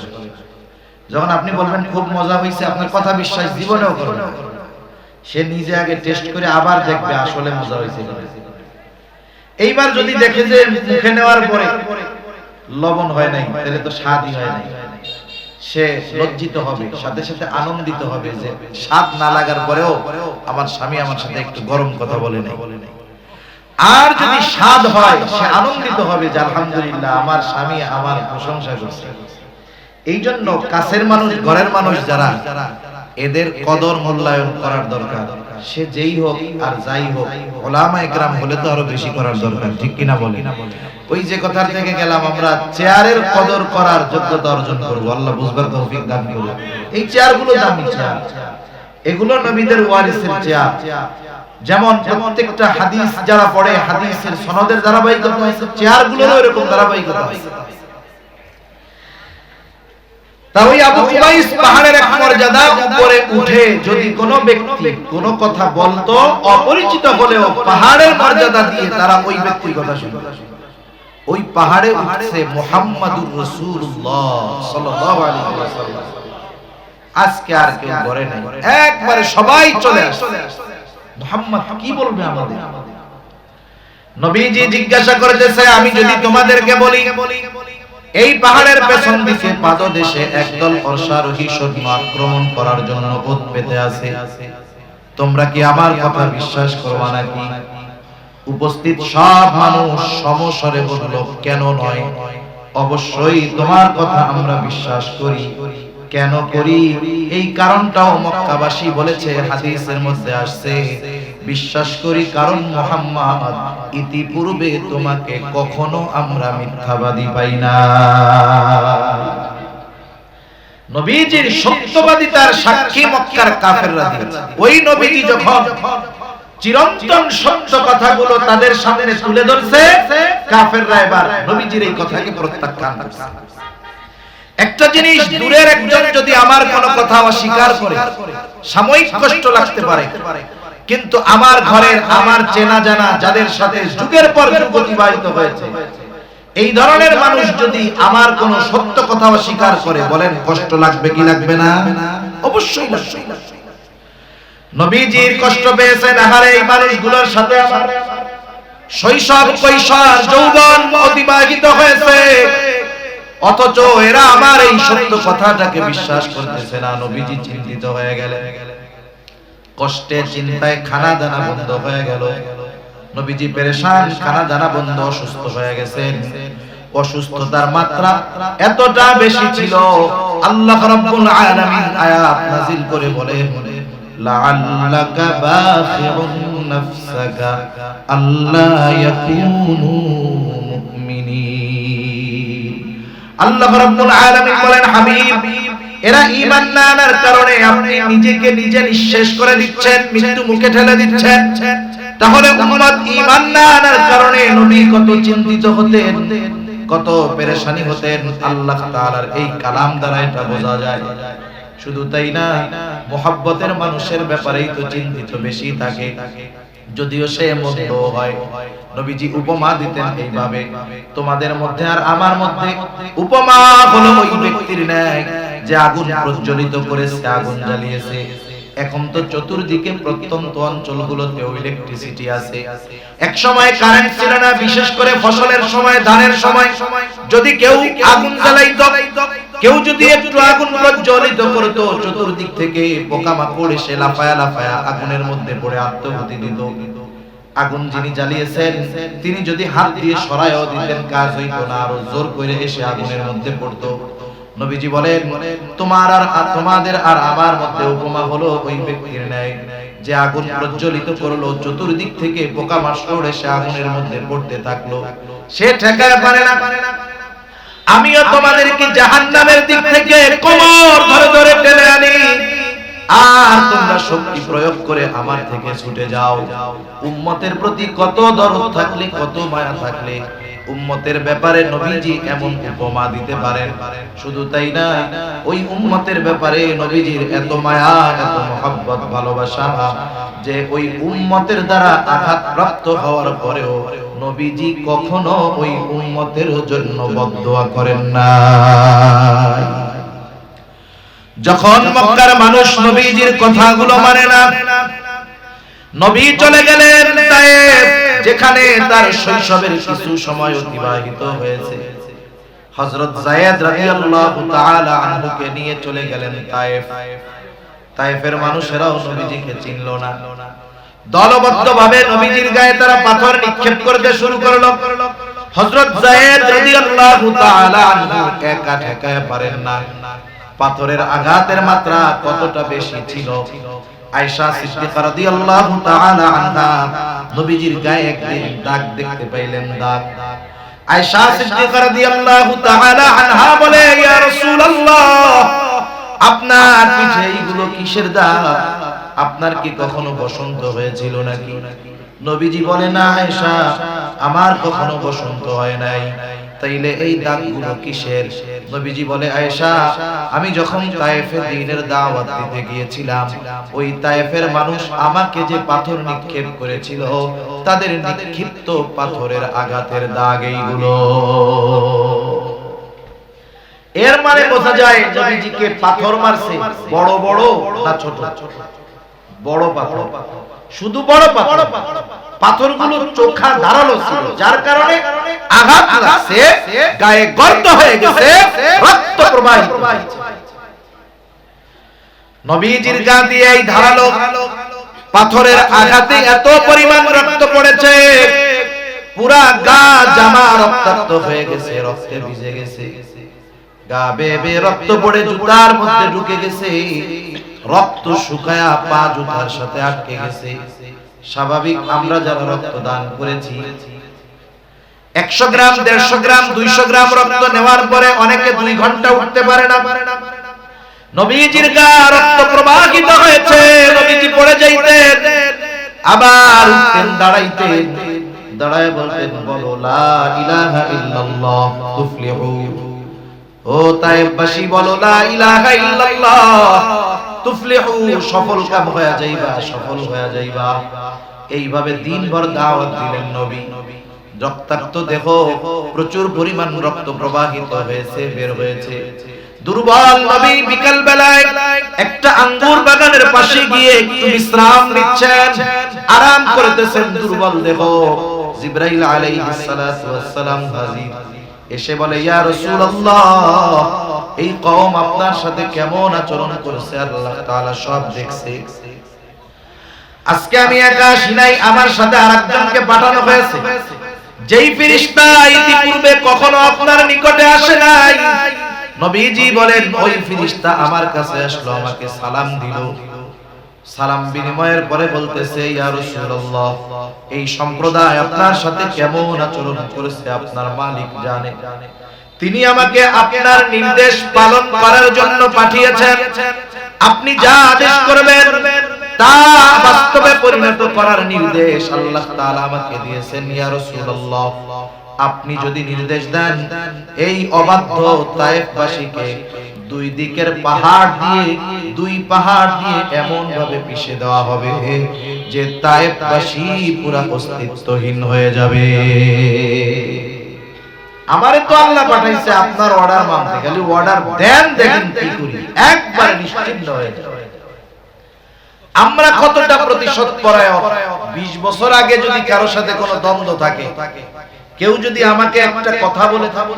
যখন আপনি বলবেন খুব মজা হয়েছে, আপনার কথা বিশ্বাস জীবনেও করবে না। সে নিজে আগে টেস্ট করে আবার দেখবে আসলে মজা হয়েছে। এইবার যদি দেখে যে মুখে নেওয়ার পরে লবণ হয় নাই, তাহলে তো স্বাদই হয় নাই, সে লজ্জিত হবে, সাথে সাথে আনন্দিত হবে যে স্বাদ না লাগার পরেও আমার স্বামী আমার সাথে একটু গরম কথা বলে নাই। আর যদি স্বাদ হয়, সে আনন্দিত হবে যে আলহামদুলিল্লাহ আমার স্বামী আমার প্রশংসা করছে। এই জন্য কাছের মানুষ, ঘরের মানুষ যারা, এদের কদর মূল্যায়ন করার দরকার। সে যেই হোক আর যাই হোক, ওলামায়ে কেরাম হলে তো আরো বেশি করার দরকার, ঠিক কিনা বলি? ওই যে কথা থেকে গেলাম, আমরা চেয়ারের কদর করার যোগ্যতা অর্জন করব, আল্লাহ বুঝবার তৌফিক দান করুন। এই চেয়ারগুলো দামি চেয়ার, এগুলো নবীদের ওয়ারিসের চেয়ার। যেমন প্রত্যেকটা হাদিস যারা পড়ে, হাদিসের সনদের ধারাবাহিকতা আছে, চেয়ারগুলোরও এরকম ধারাবাহিকতা আছে। তাই আবু কুবাইস পাহাড়ের এক মর্যাদা উপরে উঠে যদি কোনো ব্যক্তি কোনো কথা বলতো, অপরিচিত হলেও পাহাড়ের মর্যাদা দিয়ে তারা ওই ব্যক্তির কথা শুনতো। ওই পাহাড়ে উঠছে মুহাম্মাদুর রাসূলুল্লাহ সাল্লাল্লাহু আলাইহি ওয়াসাল্লাম। আজকে আর কেউ করে নাই, একবারে সবাই চলে আসে। মুহাম্মদ কি বলবে আমাদের? নবীজি জিজ্ঞাসা করতেছে, আমি যদি তোমাদেরকে বলি এই পাহাড়ের পেছন দিকে পাদদেশে একদল অশ্বারোহী সৈন্য আক্রমণ করার জন্য পথ পেতে আছে, তোমরা কি আমার কথা বিশ্বাস করবা নাকি? উপস্থিত সব মানুষ সমস্বরে বলল, কেন নয়, অবশ্যই তোমার কথা আমরা বিশ্বাস করি। কেন করি? এই কারণটাও মক্কাবাসী বলেছে, হাদিসের মধ্যে আসছে, বিশ্বাস করি কারণ মুহাম্মদ ইতিপূর্বে তোমাকে কখনো আমরা মিথ্যাবাদী পাই না। নবীজির সত্যবাদিতার সাক্ষী মক্কার কাফেররা দিয়েছে। ওই নবীজি যখন চিরন্তন সত্য কথাগুলো তাদের সামনে তুলে ধরছে, কাফেররা এবার নবীজির এই কথাকে প্রত্যাখ্যান করছে। একটা জিনিস, দূরের একজন যদি আমার কোনো কথা অস্বীকার করে, সাময়িক কষ্ট লাগতে পারে, কিন্তু আমার ঘরের, আমার চেনা জানা যাদের সাথে যুগের পর যুগ অতিবাহিত হয়েছে, এই ধরনের মানুষ যদি আমার কোন সত্য কথা অস্বীকার করে, বলেন কষ্ট লাগবে কি লাগবে না? অবশ্যই লাগবে। নবীজির কষ্ট পেয়েছেন, আহারে এই মানুষগুলোর সাথে আমার শৈশব, কৈশোর, যৌবন অতিবাহিত হয়েছে, অথচ এরা আমার এই সত্য কথাটাকে বিশ্বাস করতেছে না। নবীজি চিন্তিত হয়ে গেলেন, কষ্টে চিন্তায় খানা দানা বন্ধ হয়ে গেল। নবীজি পেরেশান, খানা দানা বন্ধ, অসুস্থ হয়ে গেছেন। অসুস্থতার মাত্রা এতটা বেশি ছিল, আল্লাহ রাব্বুল আলামিন আয়াত নাযিল করে বলেন, লাআল্লাকা বাখিউন নাফসাকা আল্লা ইয়াকুনু মুমিনিন। আল্লাহ রাব্বুল আলামিন বলেন, হাবিব, এরা ঈমান না আনার কারণে আপনি নিজেকে নিজে নিঃশেষ করে দিচ্ছেন, মৃত্যু মুখে ঠেলে দিচ্ছেন। তাহলে উম্মত ঈমান না আনার কারণে নবী কত চিন্তিত হতেন, কত পেরেশানি হতেন, আল্লাহ তাআলার এই কালাম দ্বারা এটা বোঝা যায়। শুধু তাই না, মুহাব্বতের মানুষের ব্যাপারেই তো চিন্তিত বেশি থাকে, যদিও সে মন্দ হয়। নবীজি উপমা দিতেন এইভাবে, তোমাদের মধ্যে আর আমার মধ্যে উপমা হলো ওই ব্যক্তির ন্যায় যে আগুন প্রজ্বলিত করেছে, আগুন জ্বালিয়েছে। এখন তো চতুর্দিকে প্রত্যন্ত অঞ্চলগুলোতেও ইলেকট্রিসিটি আছে। এক সময় কারেন্ট ছিল না, বিশেষ করে ফসলের সময়, ধানের সময় যদি কেউ আগুন জ্বালাইতো, কেউ যদি একটু আগুন প্রজ্বলিত করতো, চতুর্দিক থেকে পোকামাকড় এসে লাফায়া লাফায়া আগুনের মধ্যে পড়ে আত্মঘাতী দিত। আগুন যিনি জ্বালিয়েছেন তিনি যদি হাত দিয়ে সরায়ও দিতেন কাজ হইতো না, আরো জোর করে এসে আগুনের মধ্যে পড়তো। নবীজি বলেন তোমাদের আর আমার মধ্যে উপমা হলো ওই ব্যক্তির ন্যায় যে আগুন প্রজ্বলিত করলো, চতুর্দিক থেকে পোকা মাকড় এসে আগুনের মধ্যে পড়তে থাকলো, সে ঠেকাতে পারে না। আমিও তোমাদেরকে জাহান্নামের দিক থেকে কোমর ধরে ধরে টেনে আনি, আর তোমরা শক্তি প্রয়োগ করে আমার থেকে ছুটে যাও। উম্মতের প্রতি কত দরদ থাকলে, কত মায়া থাকলে উম্মতের ব্যাপারে নবীজি এমন উপমা দিতে পারেন। শুধু তাই না, ওই উম্মতের ব্যাপারে নবীজির এত মায়া, এত মহব্বত, ভালোবাসা যে ওই উম্মতের দ্বারা আঘাতপ্রাপ্ত হওয়ার পরেও নবীজি কখনো ওই উম্মতের জন্য বদদোয়া করেন না। যখন মক্কার মানুষ নবীজির কথাগুলো মানে না, নবী চলে গেলেন তায়েফ, যেখানে তার শৈশবের কিছু সময় অতিবাহিত হয়েছে। হযরত যায়েদ রাদিয়াল্লাহু তাআলা আনহুকে নিয়ে চলে গেলেন তায়েফ। তায়েফের মানুষেরাও নবীজিকে চিনল না। দলবদ্ধভাবে নবীজির গায়ে তারা পাথর নিক্ষেপ করতে শুরু করলো। হযরত যায়েদ রাদিয়াল্লাহু তাআলা আনহু একা ঠেকাতে পারেন না। পাথরের আঘাতের মাত্রা কতটা বেশি ছিল। আয়েশা সিদ্দিকা রাদিয়াল্লাহু তাআলা আনহা নবীজির গায়ে একদিন দাগ দেখতে পাইলেন, দাগ। আয়েশা সিদ্দিকা রাদিয়াল্লাহু তাআলা আনহা বলে, ইয়া রাসূলুল্লাহ, আপনার পিঠে এইগুলো কিসের দাগ? আপনার কি কখনো বসন্ত হয়েছিল নাকি? নবীজি বলে, না আয়েশা, আমার কখনো বসন্ত হয় নাই। তাইলে এই দাগগুলো কিসের? নবীজি বলে, আয়েশা, আমি যখন তায়েফে দ্বীনের দাওয়াত দিতে গিয়েছিলাম, ওই তায়েফের মানুষ আমাকে যে পাথর নিক্ষেপ করেছিল, তাদের নিক্ষিপ্ত পাথরের আঘাতের দাগ এইগুলো। এর মানে বোঝা যায় নবীজিকে পাথর মারছে বড় বড় না ছোট? বড় পাথর, শুধু বড় পাথর। পাথরগুলো চোখা ধারালো ছিল, যার কারণে আঘাত লাগছে, গায়ে গর্ত হয়ে গেছে, রক্ত প্রবাহিত হচ্ছে। নবীজির গা দিয়ে এই ধারালো পাথরের আঘাতে এত পরিমাণ রক্ত পড়েছে, পুরা গা জামা রক্তাক্ত হয়ে গেছে, রক্তে ভিজে গেছে। গা বেয়ে বেয়ে রক্ত পড়ে জুতার মধ্যে ঢুকে গেছে, রক্ত শুকায়া পা জুতার সাথে আটকে গেছে। স্বাভাবিক আমরা যারা রক্ত দান করেছি, 100 গ্রাম, 150 গ্রাম, 200 গ্রাম রক্ত নেওয়ার পরে অনেকে 2 ঘন্টা উঠতে পারে না। নবীজির গা রক্ত প্রবাহিত হয়েছে, নবীজি পড়ে যাইতেন, আবার উঠতেন, দাঁড়াইতেন, দাঁড়ায় বলতেন, বলো লা ইলাহা ইল্লাল্লাহ তুফলিহু। ও তায়েফবাসী, বলো লা ইলাহা ইল্লাল্লাহ তুফলিহু, সফল কাম হয়ে যাইবা, সফল হয়ে যাইবা। এইভাবে দিনভর দাওয়াত দিলেন নবী। রক্তাক্ত দেহ, প্রচুর পরিমাণ রক্ত প্রবাহিত হয়েছে, বের হয়েছে। দুর্বল নবী বিকাল বেলায় একটা আঙ্গুর বাগানের পাশে গিয়ে একটু বিশ্রাম নিচ্ছেন, আরাম করতেছেন। দুর্বল দেহ, জিবরাইল আলাইহিস সালাতু ওয়াস সালাম হাজির, এসে বলে, ইয়া রাসূলুল্লাহ, এই কওম আপনার সাথে কেমন আচরণ করেছে আল্লাহ তাআলা সব দেখছে। আজকে আমি একা আসি নাই, আমার সাথে আরেকজনকে পাঠানো হয়েছে, যেই ফেরেশতা ইতিপূর্বে কখনো আপনার নিকটে আসে নাই। নবীজি বলেন, ওই ফেরেশতা আমার কাছে আসলো, আমাকে সালাম দিল। সালাম বিনিময়ের পরে বলতেছে, ইয়া রাসূলুল্লাহ, এই সম্প্রদায় আপনার সাথে কেমন আচরণ করেছে আপনার মালিক জানে। তিনি আমাকে আপনার নির্দেশ পালন করার জন্য পাঠিয়েছেন। আপনি যা আদেশ করবেন তা বাস্তবে পরিণত করার নির্দেশ আল্লাহ তাআলা আমাকে দিয়েছেন। ইয়া রাসূলুল্লাহ, আপনি যদি নির্দেশ দেন, এই অবাধ্য তায়েফবাসীকে 2 দিকের পাহাড় দিয়ে, 2 পাহাড় দিয়ে এমন ভাবে পিষে দেওয়া হবে যে তায়েফবাসী পুরা অস্তিত্বহীন হয়ে যাবে। আমারে তো আল্লাহ পাঠাইছে আপনার অর্ডার মানতে, খালি অর্ডার দেন, দেখেন কি করি, একবার নিশ্চিন্ত হয়ে যাবে। আমরা কতটা প্রতিশোধ পরায়ণ। 20 বছর আগে যদি কারোর সাথে কোনো দ্বন্দ্ব থাকে, কেউ যদি আমাকে একটা কথা বলে থাকে,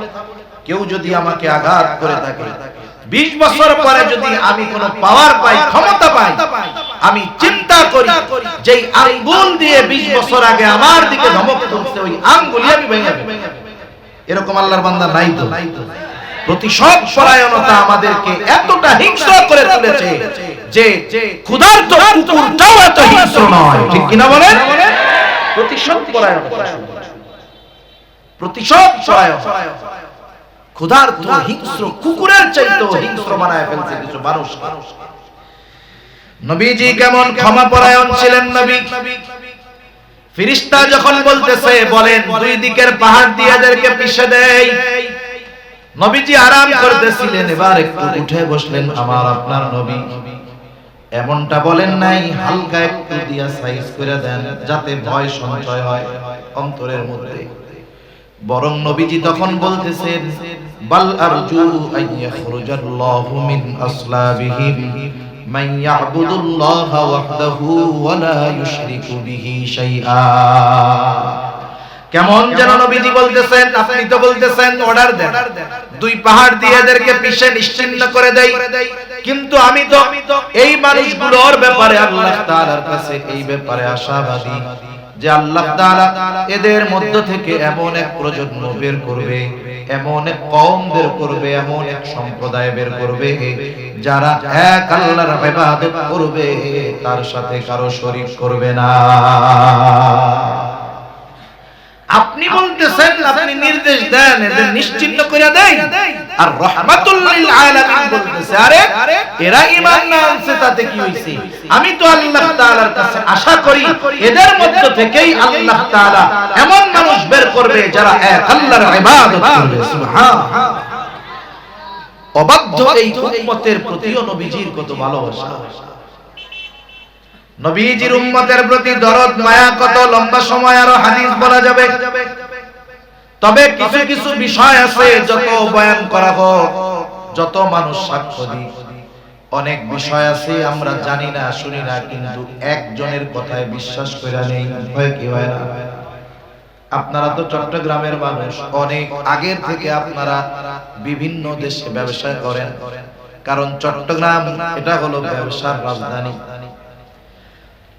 কেউ যদি আমাকে আঘাত করে থাকে, 20 বছর পরে যদি আমি কোনো পাওয়ার পাই, ক্ষমতা পাই, আমি চিন্তা চিন্তা করি যেই আঙ্গুল দিয়ে 20 বছর আগে আমার দিকে ধমক দিচ্ছে ওই আঙ্গুলই আমি ভেঙে দেব। এরকম আল্লাহর বান্দা নাই তো। প্রতিশোধ পরায়ণতা আমাদেরকে এতটা হিংস্র করে তুলেছে যে ক্ষুধার্ত কুকুরটাও এত হিংস্র নয়, ঠিক কিনা বলেন? প্রতিশোধ পরায়ণতা, প্রতিশোধ পরায়ণতা ক্ষুধার্ত হিংস্র কুকুরের চাইতেও হিংস্র বানায় ফেলছে কিছু মানুষ। নবীজি কেমন ক্ষমা পরায়ণ ছিলেন নবী। ফেরেশতা যখন বলতেছে বলেন দুই দিকের পাহাড় দিয়ে এদেরকে পিষে দেই, নবীজি আরাম করতেছিলেন, এবার একটু উঠে বসলেন আমার আপনার নবী। এমনটা বলেন নাই হালকা একটু দিয়া সাইজ করে দেন যাতে ভয় সঞ্চয় হয় অন্তরের মধ্যে, বরং নবীজি তখন বলতেছেন বাল আরজু আইয়াখরুজাল্লাহু মিন আসলাবিহি মান ইয়াবুদুল্লাহা ওয়াহদাহু ওয়া লা ইউশরিকু বিহি শাইআ। কেমন যেন নবীজি বলতেছেন, আপনি তো বলতেছেন অর্ডার দেন দুই পাহাড় দিয়ে এদেরকে পিষে নিশ্চিহ্ন করে দেই, কিন্তু আমি তো এই মানুষগুলোর ব্যাপারে আল্লাহ তাআলার কাছে এই ব্যাপারে আশাবাদী যে আল্লাহ তাআলা এদের মধ্য থেকে এমন এক প্রজন্ম বের করবে, এমন এক কওম বের করবে, এমন এক সম্প্রদায় বের করবে যারা এক আল্লাহর ইবাদত করবে, তার সাথে কারো শরীক করবে না। আপনি বলতেছেন, আপনি নির্দেশ দেন এদের নিশ্চিহ্ন করে দেই, আর রাহমাতুল লিল আলামিন বলতেছে আরে এরা ঈমান না আনছে তাতে কি হইছে? আমি তো আল্লাহ তাআলার কাছে আশা করি এদের মধ্য থেকেই আল্লাহ তাআলা এমন মানুষ বের করবে যারা এক আল্লাহর ইবাদত করবে। সুবহানাল্লাহ। অবাধ্য এই উম্মতের প্রতিও নবীজির কত ভালোবাসা, নবীজির উম্মতের প্রতি দরদ মায়া কত, লম্বা সময় আরো হাদিস বলা যাবে। তবে কিছু কিছু বিষয় আছে যত বয়ান করা হোক, যত মানুষ সাক্ষ্য দিক, অনেক বিষয় আছে আমরা জানি না শুনি না, কিন্তু একজনের কথায় বিশ্বাস করে নেই, হয় কি হয় না? আপনারা তো চট্টগ্রামের মানুষ, অনেক আগের থেকে আপনারা বিভিন্ন দেশে ব্যবসা করেন, কারণ চট্টগ্রাম এটা হলো ব্যবসার রাজধানী।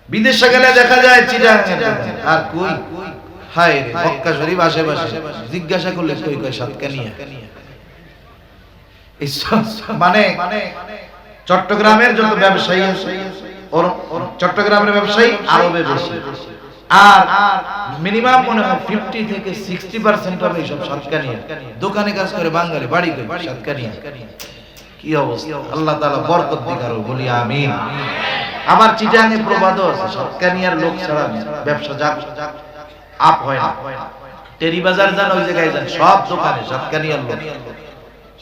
বিদেশে গেলে দেখা যায় চিটাগাং আর কই হায় রে মক্কা শরীফ আশেপাশে জিজ্ঞাসা করলে কই কই সাতকানিয়া। মানে চট্টগ্রামের যত ব্যবসায়ী আছে ওর চট্টগ্রামের ব্যবসায়ী আরবে বেশি, আর মিনিমাম মনে হয় 50 থেকে 60% হবে সব সাতকানিয়া। দোকানে কাজ করে বাঙালি, বাড়ি কই সাতকানিয়া। কি অবস্থা, আল্লাহ তাআলা বরকত দিক আরো, বলি আমিন। আবার চিটাগাঙে প্রবাদও আছে সাতকানিয়ার লোক ছাড়া ব্যবসা আপ হয় না। টেরি বাজার যান, ওই জায়গায় যান, সব দোকানে সাতকানিয়ার লোক,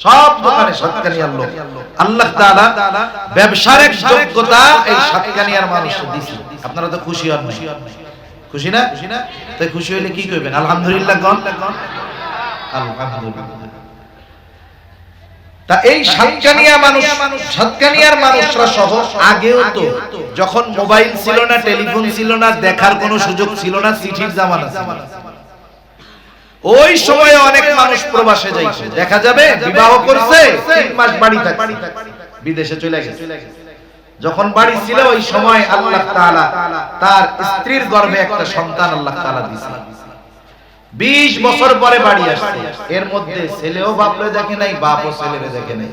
সব দোকানে সাতকানিয়ার লোক। আল্লাহ তাআলা ব্যবসার এক যোগ্যতা এই সাতকানিয়ার মানুষকে দিয়েছে। আপনারা তো খুশি হন না? খুশি না? তাই খুশি হইলে কি কইবেন? আলহামদুলিল্লাহ কোন আলহামদুলিল্লাহ। তা এই সাতকানিয়া মানুষ, সাতকানিয়ার মানুষরা সহ আগেও তো যখন মোবাইল ছিল না, টেলিফোন ছিল না, দেখার কোনো সুযোগ ছিল না, চিঠির জামানা ছিল, ওই সময়ে অনেক মানুষ প্রবাসে যাইছে, দেখা যাবে বিবাহ করছে 3 মাস বাড়ি থাকে, বিদেশে চলে গেছে। যখন বাড়ি ছিল ওই সময় আল্লাহ তাআলা তার স্ত্রীর গর্ভে একটা সন্তান আল্লাহ তাআলা দিয়েছে। 20 বছর পরে বাড়ি আসছে, এর মধ্যে ছেলেও বাপরে দেখে নাই, বাপও ছেলেরে দেখে নাই।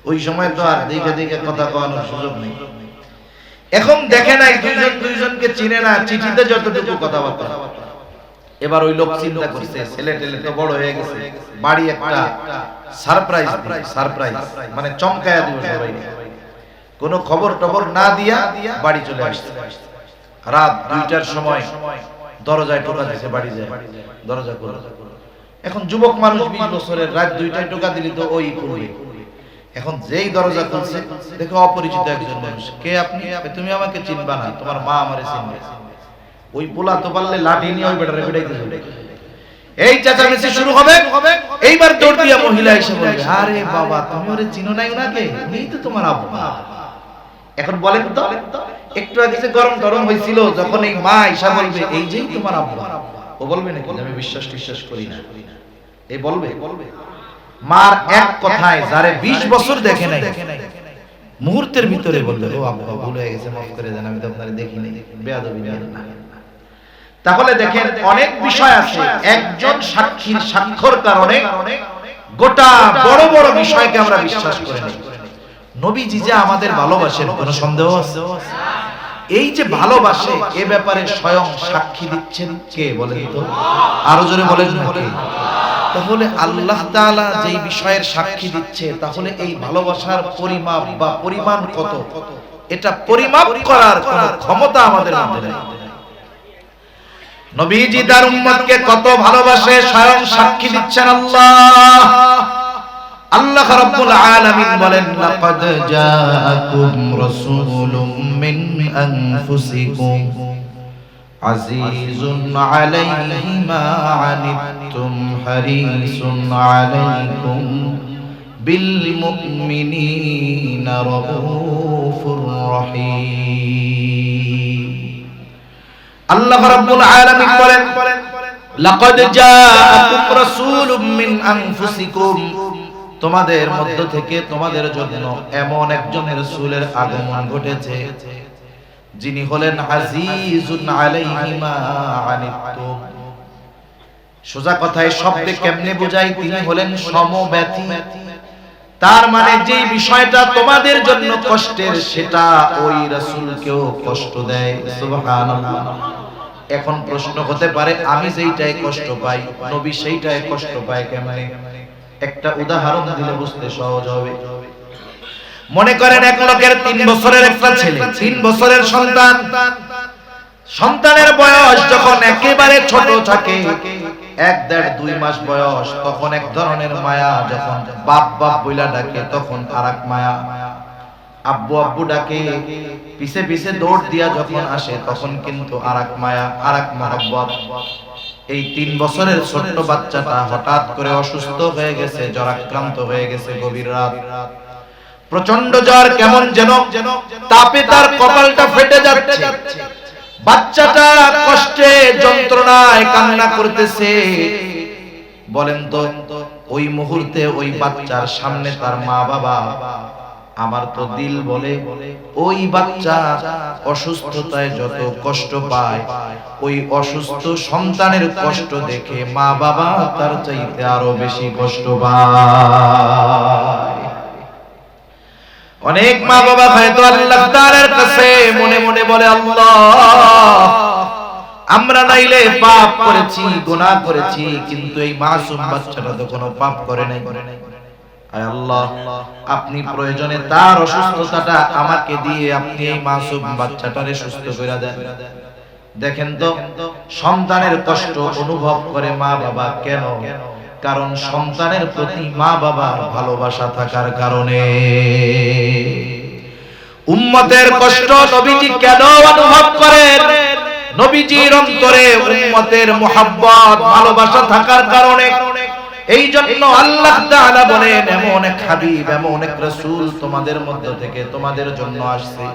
ওই সময় তো আর দেখে দেখে কথা কওয়ানোর সুযোগ নেই। এখন দেখে নাই, দুইজন দুইজনকে চিনে না, চিঠিতে যতটুকু কথাবার্তা। এবার ওই লোক চিন্তা করছে ছেলে টেলে তো বড় হয়ে গেছে, বাড়ি একটা সারপ্রাইজ, সারপ্রাইজ মানে চমকায়া দিব সবাই। কোনো খবর টবর না দিয়া বাড়ি চলে আসছে। রাত 2টার সময় দরজায় টোকা দিয়েছে, বাড়ি যায়, দরজা খোলা। এখন যুবক মানুষ 20 বছরের, রাত 2টায় টোকা দিলি তো ওই করবে। এখন যেই দরজা খুলছে দেখো অপরিচিত একজন মানুষ। কে আপনি? তুমি আমাকে চিনবা না, তোমার মা আমারে চিনবে। ওই পোলা তো পারলে লাঠি নিয়ে ওই বেটারে পিটাইতে যাবে। এই চেঁচামেচি শুরু হবে। এইবার দৌড় দিয়া মহিলা এসে বলবে, আরে বাবা তুমি ওরে চিনো নাই ওনাকে? এই তো তোমার আব্বা। এখন বলেন তো, একটু আগে যে গরম টরম হয়েছিল, যখন এই মা ঈশা বলবে এই যেই তোমার আব্বা, ও বলবে নাকি আমি বিশ্বাস করি না? এই বলবে? মার এক কথায় যারে 20 বছর দেখে নাই, মুহূর্তের ভিতরে বললেন, ও আব্বা ভুল হয়ে গেছে, মাফ করে দেন, আমি তো আপনারে দেখিনি, বেয়াদবি না। তাহলে দেখেন অনেক বিষয় আছে, একজন সাক্ষীর সাক্ষ্যর কারণে গোটা বড় বড় বিষয়কে আমরা বিশ্বাস করি না। নবীজি যে আমাদের ভালোবাসেন কোনো সন্দেহ আছে? এই যে ভালোবাসে এ ব্যাপারে স্বয়ং সাক্ষী দিচ্ছেন কে বলেন তো? আরো জোরে বলেন না কে? তাহলে আল্লাহ তাআলা যেই বিষয়ের সাক্ষী দিচ্ছে, তাহলে এই ভালোবাসার পরিমাপ বা পরিমাণ কত, এটা পরিমাপ করার কোনো ক্ষমতা আমাদের মধ্যে নেই। নবীজি তার উম্মতকে কত ভালোবাসে স্বয়ং সাক্ষী দিচ্ছেন আল্লাহ। আল্লাহ রাব্বুল আলামিন বলেন, লাকাদ জাআকুম রাসূলুম মিন আনফুসিকুম আজিজুন আলাইহি মা আনিতুম হারিসুন আলাইকুম বিল মুমিনিনা রাউফুর রহিম। আল্লাহ রাব্বুল আলামিন বলেন, লাকাদ জাআকুম রাসূলুম মিন আনফুসিকুম, তোমাদের মধ্য থেকে তোমাদের জন্য এমন একজন রাসূলের আগমন ঘটেছে যিনি হলেন আজিজুন আলাইহি মা আনিতুম। সোজা কথায় শব্দে কেমনে বোঝাই, তিনি হলেন সমব্যথী। তার মানে যে বিষয়টা তোমাদের জন্য কষ্টের সেটা ওই রাসূলকেও কষ্ট দেয়। সুবহানাল্লাহ। এখন প্রশ্ন হতে পারে, আমি যেইটাই কষ্ট পাই নবী সেইটাই কষ্ট পায় কেমনে? একটা উদাহরণ দিলে বুঝতে সহজ হবে। মনে করেন এক লোকের 3 বছরের একটা ছেলে, 3 বছরের সন্তান। সন্তানের বয়স যখন একেবারে ছোট থাকে, 1-1.5-2 মাস বয়স, তখন এক ধরনের মায়া, যখন বাপ বাপ বইলা ডাকে তখন আরেক মায়া, আব্বু আব্বু ডাকে পিছে পিছে দৌড় দিয়া যখন আসে তখন কিন্তু আরেক মায়া, আরেক মহব্বত। এই 3 বছরের ছোট্ট বাচ্চাটা হঠাৎ করে অসুস্থ হয়ে গেছে, জ্বরাক্রান্ত হয়ে গেছে। গভীর রাত, প্রচন্ড জ্বর, কেমন যেন তাপে তার কপালটা ফেটে যাচ্ছে। বাচ্চাটা কষ্টে যন্ত্রণায় কান্না করতেছে। বলেন তো ওই মুহূর্তে ওই বাচ্চার সামনে তার মা বাবা, আমার তো দিল বলে ওই বাচ্চা অসুস্থতায় যত কষ্ট পায়, ওই অসুস্থ সন্তানের কষ্ট দেখে মা বাবা তার চাইতে আরো বেশি কষ্ট পায়। অনেক মা বাবা হয়তো আল্লাহ তাআলার কাছে মনে মনে বলে, আল্লাহ আমরা নাইলে পাপ করেছি, গুনাহ করেছি, কিন্তু এই মাসুম বাচ্চাটা তো কোনো পাপ করে নাই। আয় আল্লাহ, আপনি প্রয়োজনে তার অসুস্থতাটা আমাকে দিয়ে আপনি এই মাসুম বাচ্চাটারে সুস্থ করে দেন। দেখেন তো সন্তানের কষ্ট অনুভব করে মা বাবা কেন? কারণ সন্তানের প্রতি মা বাবার ভালোবাসা থাকার কারণে। উম্মতের কষ্ট নবীজি কেন অনুভব করেন? নবীজির অন্তরে উম্মতের মুহাব্বত ভালোবাসা থাকার কারণে। এই জন্য আল্লাহ তাআলা বলেন, এমন এক হাবিব, এমন এক রাসূল তোমাদের মধ্য থেকে তোমাদের জন্য আসছে,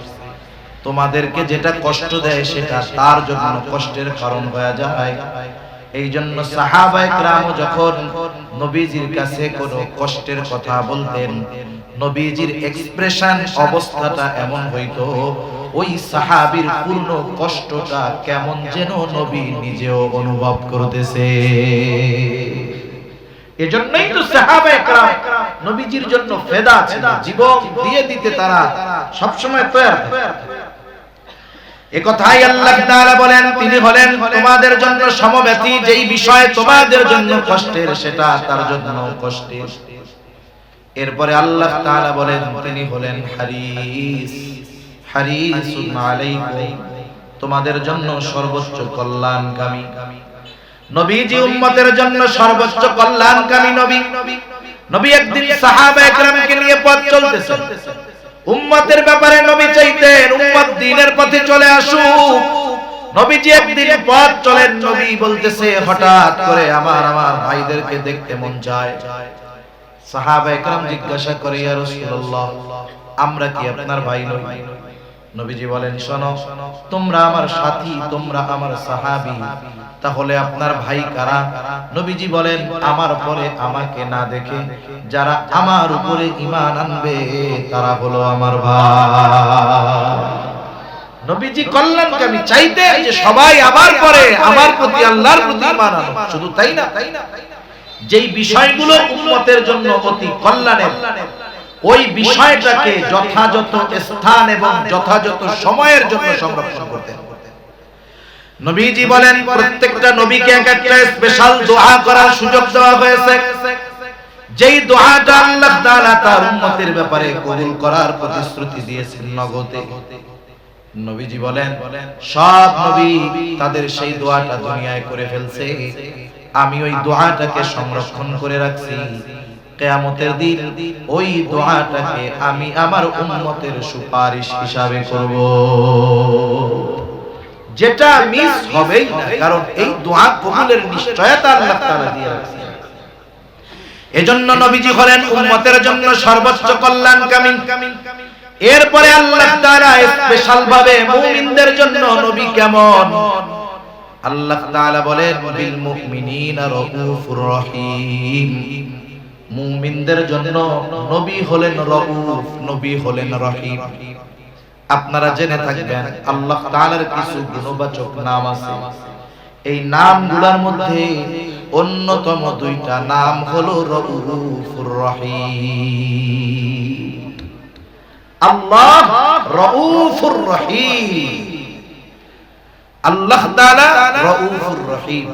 তোমাদেরকে যেটা কষ্ট দেয় সেটা তার জন্য কষ্টের কারণ হয়ে যায়। এই জন্য সাহাবায়ে কেরাম যখন নবীজির কাছে কোনো কষ্টের কথা বলতেন, নবীজির এক্সপ্রেশন, অবস্থাটা এমন হইতো ওই সাহাবীর পূর্ণ কষ্টটা কেমন যেন নবী নিজেও অনুভব করতেছে। এজন্যই তো সাহাবায়ে কেরাম নবীজির জন্য ফেদা ছিল, জীবন দিয়ে দিতে তারা সব সময় তৈরি। একথাই আল্লাহ তাআলা বলেন, তিনি হলেন তোমাদের জন্য সমব্যথী। যেই বিষয় তোমাদের জন্য কষ্টের সেটা তার জন্য কষ্টের। এরপরে আল্লাহ তাআলা বলেন, তিনি হলেন হারিস, হারিসুন আলাইকুম, তোমাদের জন্য সর্বোচ্চ কল্যাণকামী। নবীজি উম্মতের জন্য সর্বোচ্চ কল্যাণকামী নবী। নবী একদিন সাহাবায়ে কেরামকে নিয়ে পথ চলতেছেন। উম্মতের ব্যাপারে নবী চাইতেন উম্মত দ্বীনের পথে চলে আসুক। নবীজি একদিন পথ চলেন, নবী বলতেছে হঠাৎ করে আমার ভাইদেরকে দেখতে মন চায়। সাহাবায়ে কেরাম জিজ্ঞাসা করে, ইয়া রাসূলুল্লাহ, আমরা কি আপনার ভাই নই? নবীজি বলেন, শোনো, তোমরা আমার সাথী, তোমরা আমার সাহাবী, তাহলে আপনার ভাই কারা? নবীজি বলেন, আমার পরে আমাকে না দেখে যারা আমার উপরে ঈমান আনবে তারা হলো আমার ভাই। নবীজি কল্যাণকামী চাইতেন যে সবাই আমার পরে আমার প্রতি আল্লাহর প্রতি ঈমান আনো। শুধু তাই না, যেই বিষয়গুলো উম্মতের জন্য অতি কল্যাণের, ওই বিষয়টাকে যথাযথ স্থান এবং যথাযথ সময়ের জন্য সংরক্ষণ করতেন। নবীজি বলেন, প্রত্যেকটা নবীকে এক একটা স্পেশাল দোয়া করার সুযোগ দেওয়া হয়েছে, যেই দোয়াটা আল্লাহ তাআলা তার উম্মতের ব্যাপারে কবুল করার প্রতিশ্রুতি দিয়েছেন নগদে। নবীজি বলেন, সব নবী তাদের সেই দোয়াটা দুনিয়ায় করে ফেলছে, আমি ওই দোয়াটাকে সংরক্ষণ করে রাখছি। কিয়ামতের দিন ওই দোয়াটাকে আমি আমার উম্মতের সুপারিশ হিসাবে করব, যেটা মিস হবেই না, কারণ এই দোয়া কবুলের নিশ্চয়তা আল্লাহ তাআলা দিয়ে রাখছেন। এজন্য নবীজি হলেন উম্মতের জন্য সর্বোচ্চ কল্যাণকামী। এরপরে আল্লাহ তাআলা স্পেশাল ভাবে মুমিনদের জন্য নবী কেমন, আল্লাহ তাআলা বলেন, বিল মুমিনিনা রাউফুর রহিম। মুমিনদের জন্য নবী হলেন রাউফ, নবী হলেন রহিম। আপনারা জেনে থাকবেন আল্লাহ তাআলার কিছু গুণবাচক নাম আছে, এই নামগুলোর মধ্যে অন্যতম দুইটা নাম হলো রাউফুর রহিম। আল্লাহ রাউফুর রহিম, আল্লাহ তাআলা রাউফুর রহিম।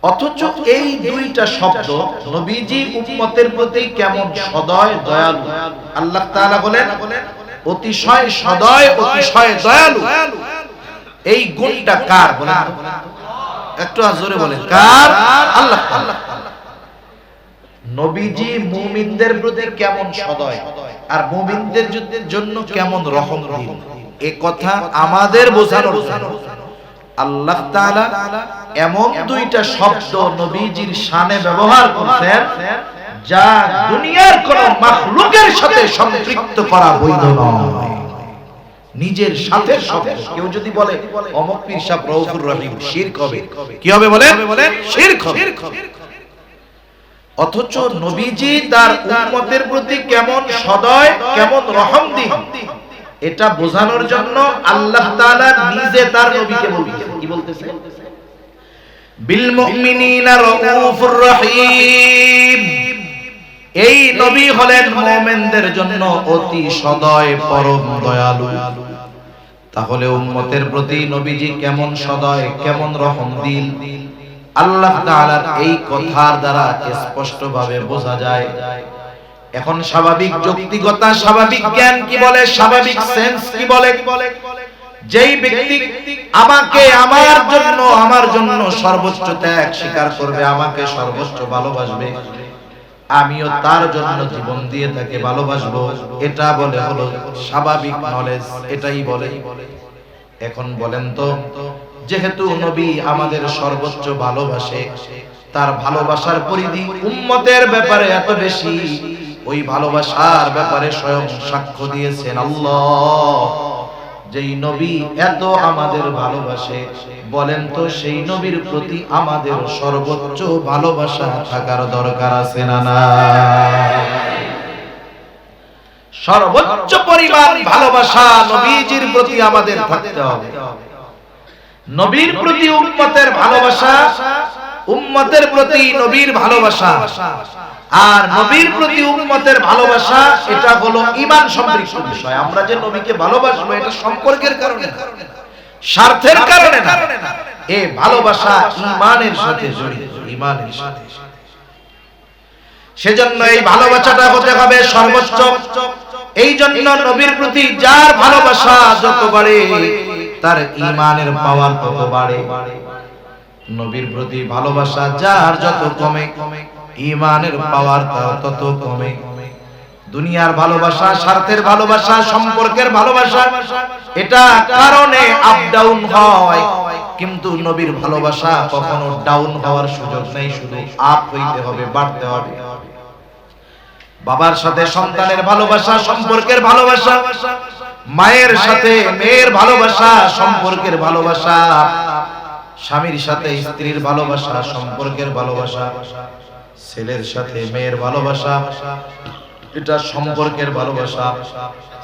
অথচ এই দুইটা শব্দ নবীজি উম্মতের প্রতি কেমন সদয় দয়ালু। আল্লাহ তাআলা বলেন, অতিশয় সদয়, অতিশয় দয়ালু। এই গুণটা কার বলেন? একটু জোরে বলেন, কার? আল্লাহ তাআলা। নবীজি মুমিনদের প্রতি কেমন সদয় আর মুমিনদের জন্য কেমন রহম দিন, এই কথা আমাদের বোঝানোর জন্য আল্লাহ তাআলা এমন দুইটা শব্দ নবীজির শানে ব্যবহার করতেন যা দুনিয়ার কোন মাখলুকের সাথে সম্পৃক্ত করা বৈধ নয়। নিজের সাথে সাথে কেউ যদি বলে অমুক পীর সাহেব রাউফুর রহিম, শিরক হবে। কি হবে বলেন? শিরক হবে। অথচ নবীজি তার উম্মতের প্রতি কেমন সদয়, কেমন রহমদিন, এটা বোঝানোর জন্য আল্লাহ তাআলা নিজে তার নবীকে বলতেছেন। কি বলতেছেন? বিল মুমিনিনা রাউফুর রহিম। এই নবী হলেন মুমিনদের জন্য অতি সদয়, পরম দয়ালু। তাহলে উম্মতের প্রতি নবীজি কেমন সদয়, কেমন রহমদিল, আল্লাহ তাআলার এই কথার দ্বারা স্পষ্টভাবে বোঝা যায়। এখন স্বাভাবিক যৌক্তিকতা, স্বাভাবিক জ্ঞান কি বলে, স্বাভাবিক সেন্স কি বলে, যেই ব্যক্তি আমাকে আমার জন্য সর্বোচ্চ ত্যাগ স্বীকার করবে, আমাকে সর্বোচ্চ ভালোবাসবে, আমিও তার জন্য জীবন দিয়ে তাকে ভালোবাসবো, এটা বলে হলো স্বাভাবিক নলেজ, এটাই বলে। এখন বলেন তো, যেহেতু নবী আমাদের সর্বোচ্চ ভালোবাসে, তার ভালোবাসার পরিধি উম্মতের ব্যাপারে এত বেশি, ওই ভালোবাসার ব্যাপারে স্বয়ং সাক্ষ্য দিয়েছেন আল্লাহ। যেই নবী এত আমাদের ভালোবাসে, বলেন তো সেই নবীর প্রতি আমাদের সর্বোচ্চ ভালোবাসা থাকার দরকার আছে না? না, সর্বোচ্চ পরিমাণ ভালোবাসা নবীজির প্রতি আমাদের থাকতে হবে। নবীর প্রতি উম্মতের ভালোবাসা, উম্মতের প্রতি নবীর ভালোবাসা, আর নবীর প্রতি উম্মতের ভালোবাসা, এটা হলো ঈমান সম্পৃক্ত বিষয়। আমরা যে নবীকে ভালোবাসবো এটা সম্পর্কের কারণে না, স্বার্থের কারণে না, এই ভালোবাসা ঈমানের সাথে জড়িত, ঈমানের সাথে। সেজন্য এই ভালোবাসাটা হতে হবে সর্বোচ্চ। এই জন্য নবীর প্রতি যার ভালোবাসা যত বাড়ে, তার ঈমানের পাওয়ার তত বাড়ে। নবীর প্রতি ভালোবাসা যার যত কমে, ঈমানের পাওয়ার তার তত কমে। দুনিয়ার ভালোবাসা, স্বার্থের ভালোবাসা, সম্পর্কের ভালোবাসা, এটা কারণে আপ ডাউন হয়, কিন্তু নবীর ভালোবাসা কখনো ডাউন হওয়ার সুযোগ নেই, শুধু আপ হইতে হবে, বাড়তে হবে। বাবার সাথে সন্তানের ভালোবাসা, সম্পর্কের ভালোবাসা, মায়ের সাথে মেয়ের ভালোবাসা, সম্পর্কের ভালোবাসা, স্বামীর সাথে স্ত্রীর ভালোবাসা, সম্পর্কের ভালোবাসা, ছেলের সাথে মেয়ের ভালোবাসা, এটা সম্পর্কের ভালোবাসা,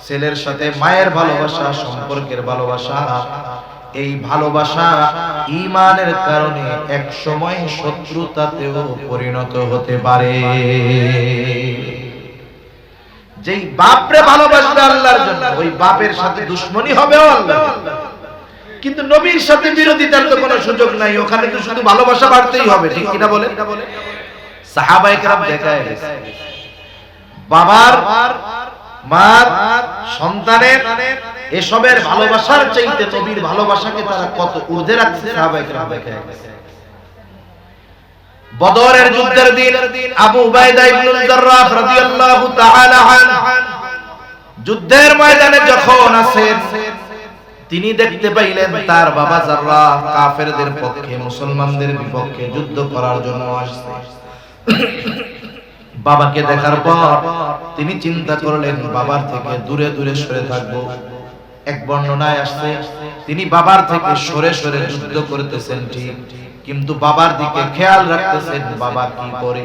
ছেলের সাথে মায়ের ভালোবাসা, সম্পর্কের ভালোবাসা। এই ভালোবাসা ঈমানের কারণে এক সময় শত্রুতাতেও পরিণত হতে পারে। যেই বাপরে ভালোবাসবে আল্লাহর জন্য, ওই বাপের সাথে দুশমনি হবেও আল্লাহ। কিন্তু নবীর সাথে বিরোধিতার তো কোনো সুযোগ নাই, ওখানে তো শুধু ভালোবাসা বাড়তেই হবে, ঠিক কিনা বলে? সাহাবায়ে কেরাম দেখায় বাবার, মার, সন্তানের এসবের ভালোবাসার চাইতে নবীর ভালোবাসাকে তারা কত ঊর্ধ্বে রাখছে সাহাবায়ে কেরাম দেখায়। বদরের যুদ্ধের দিন আবু উবাইদা ইবনুল জাররাহ রাদিয়াল্লাহু তাআলা আনহু যুদ্ধের ময়দানে যখন আছেন, তিনি দেখতে পাইলেন তার বাবা জাররাহ কাফেরদের পক্ষে, মুসলমানদের বিপক্ষে যুদ্ধ করার জন্য আসছে। বাবাকে দেখার পর তিনি চিন্তা করলেন বাবার থেকে দূরে দূরে সরে থাকবো। এক বর্ণনায় আসছে তিনি বাবার থেকে সরে সরে যুদ্ধ করতেছেন ঠিক, কিন্তু বাবার দিকে খেয়াল রাখতেছেন বাবা কি করে।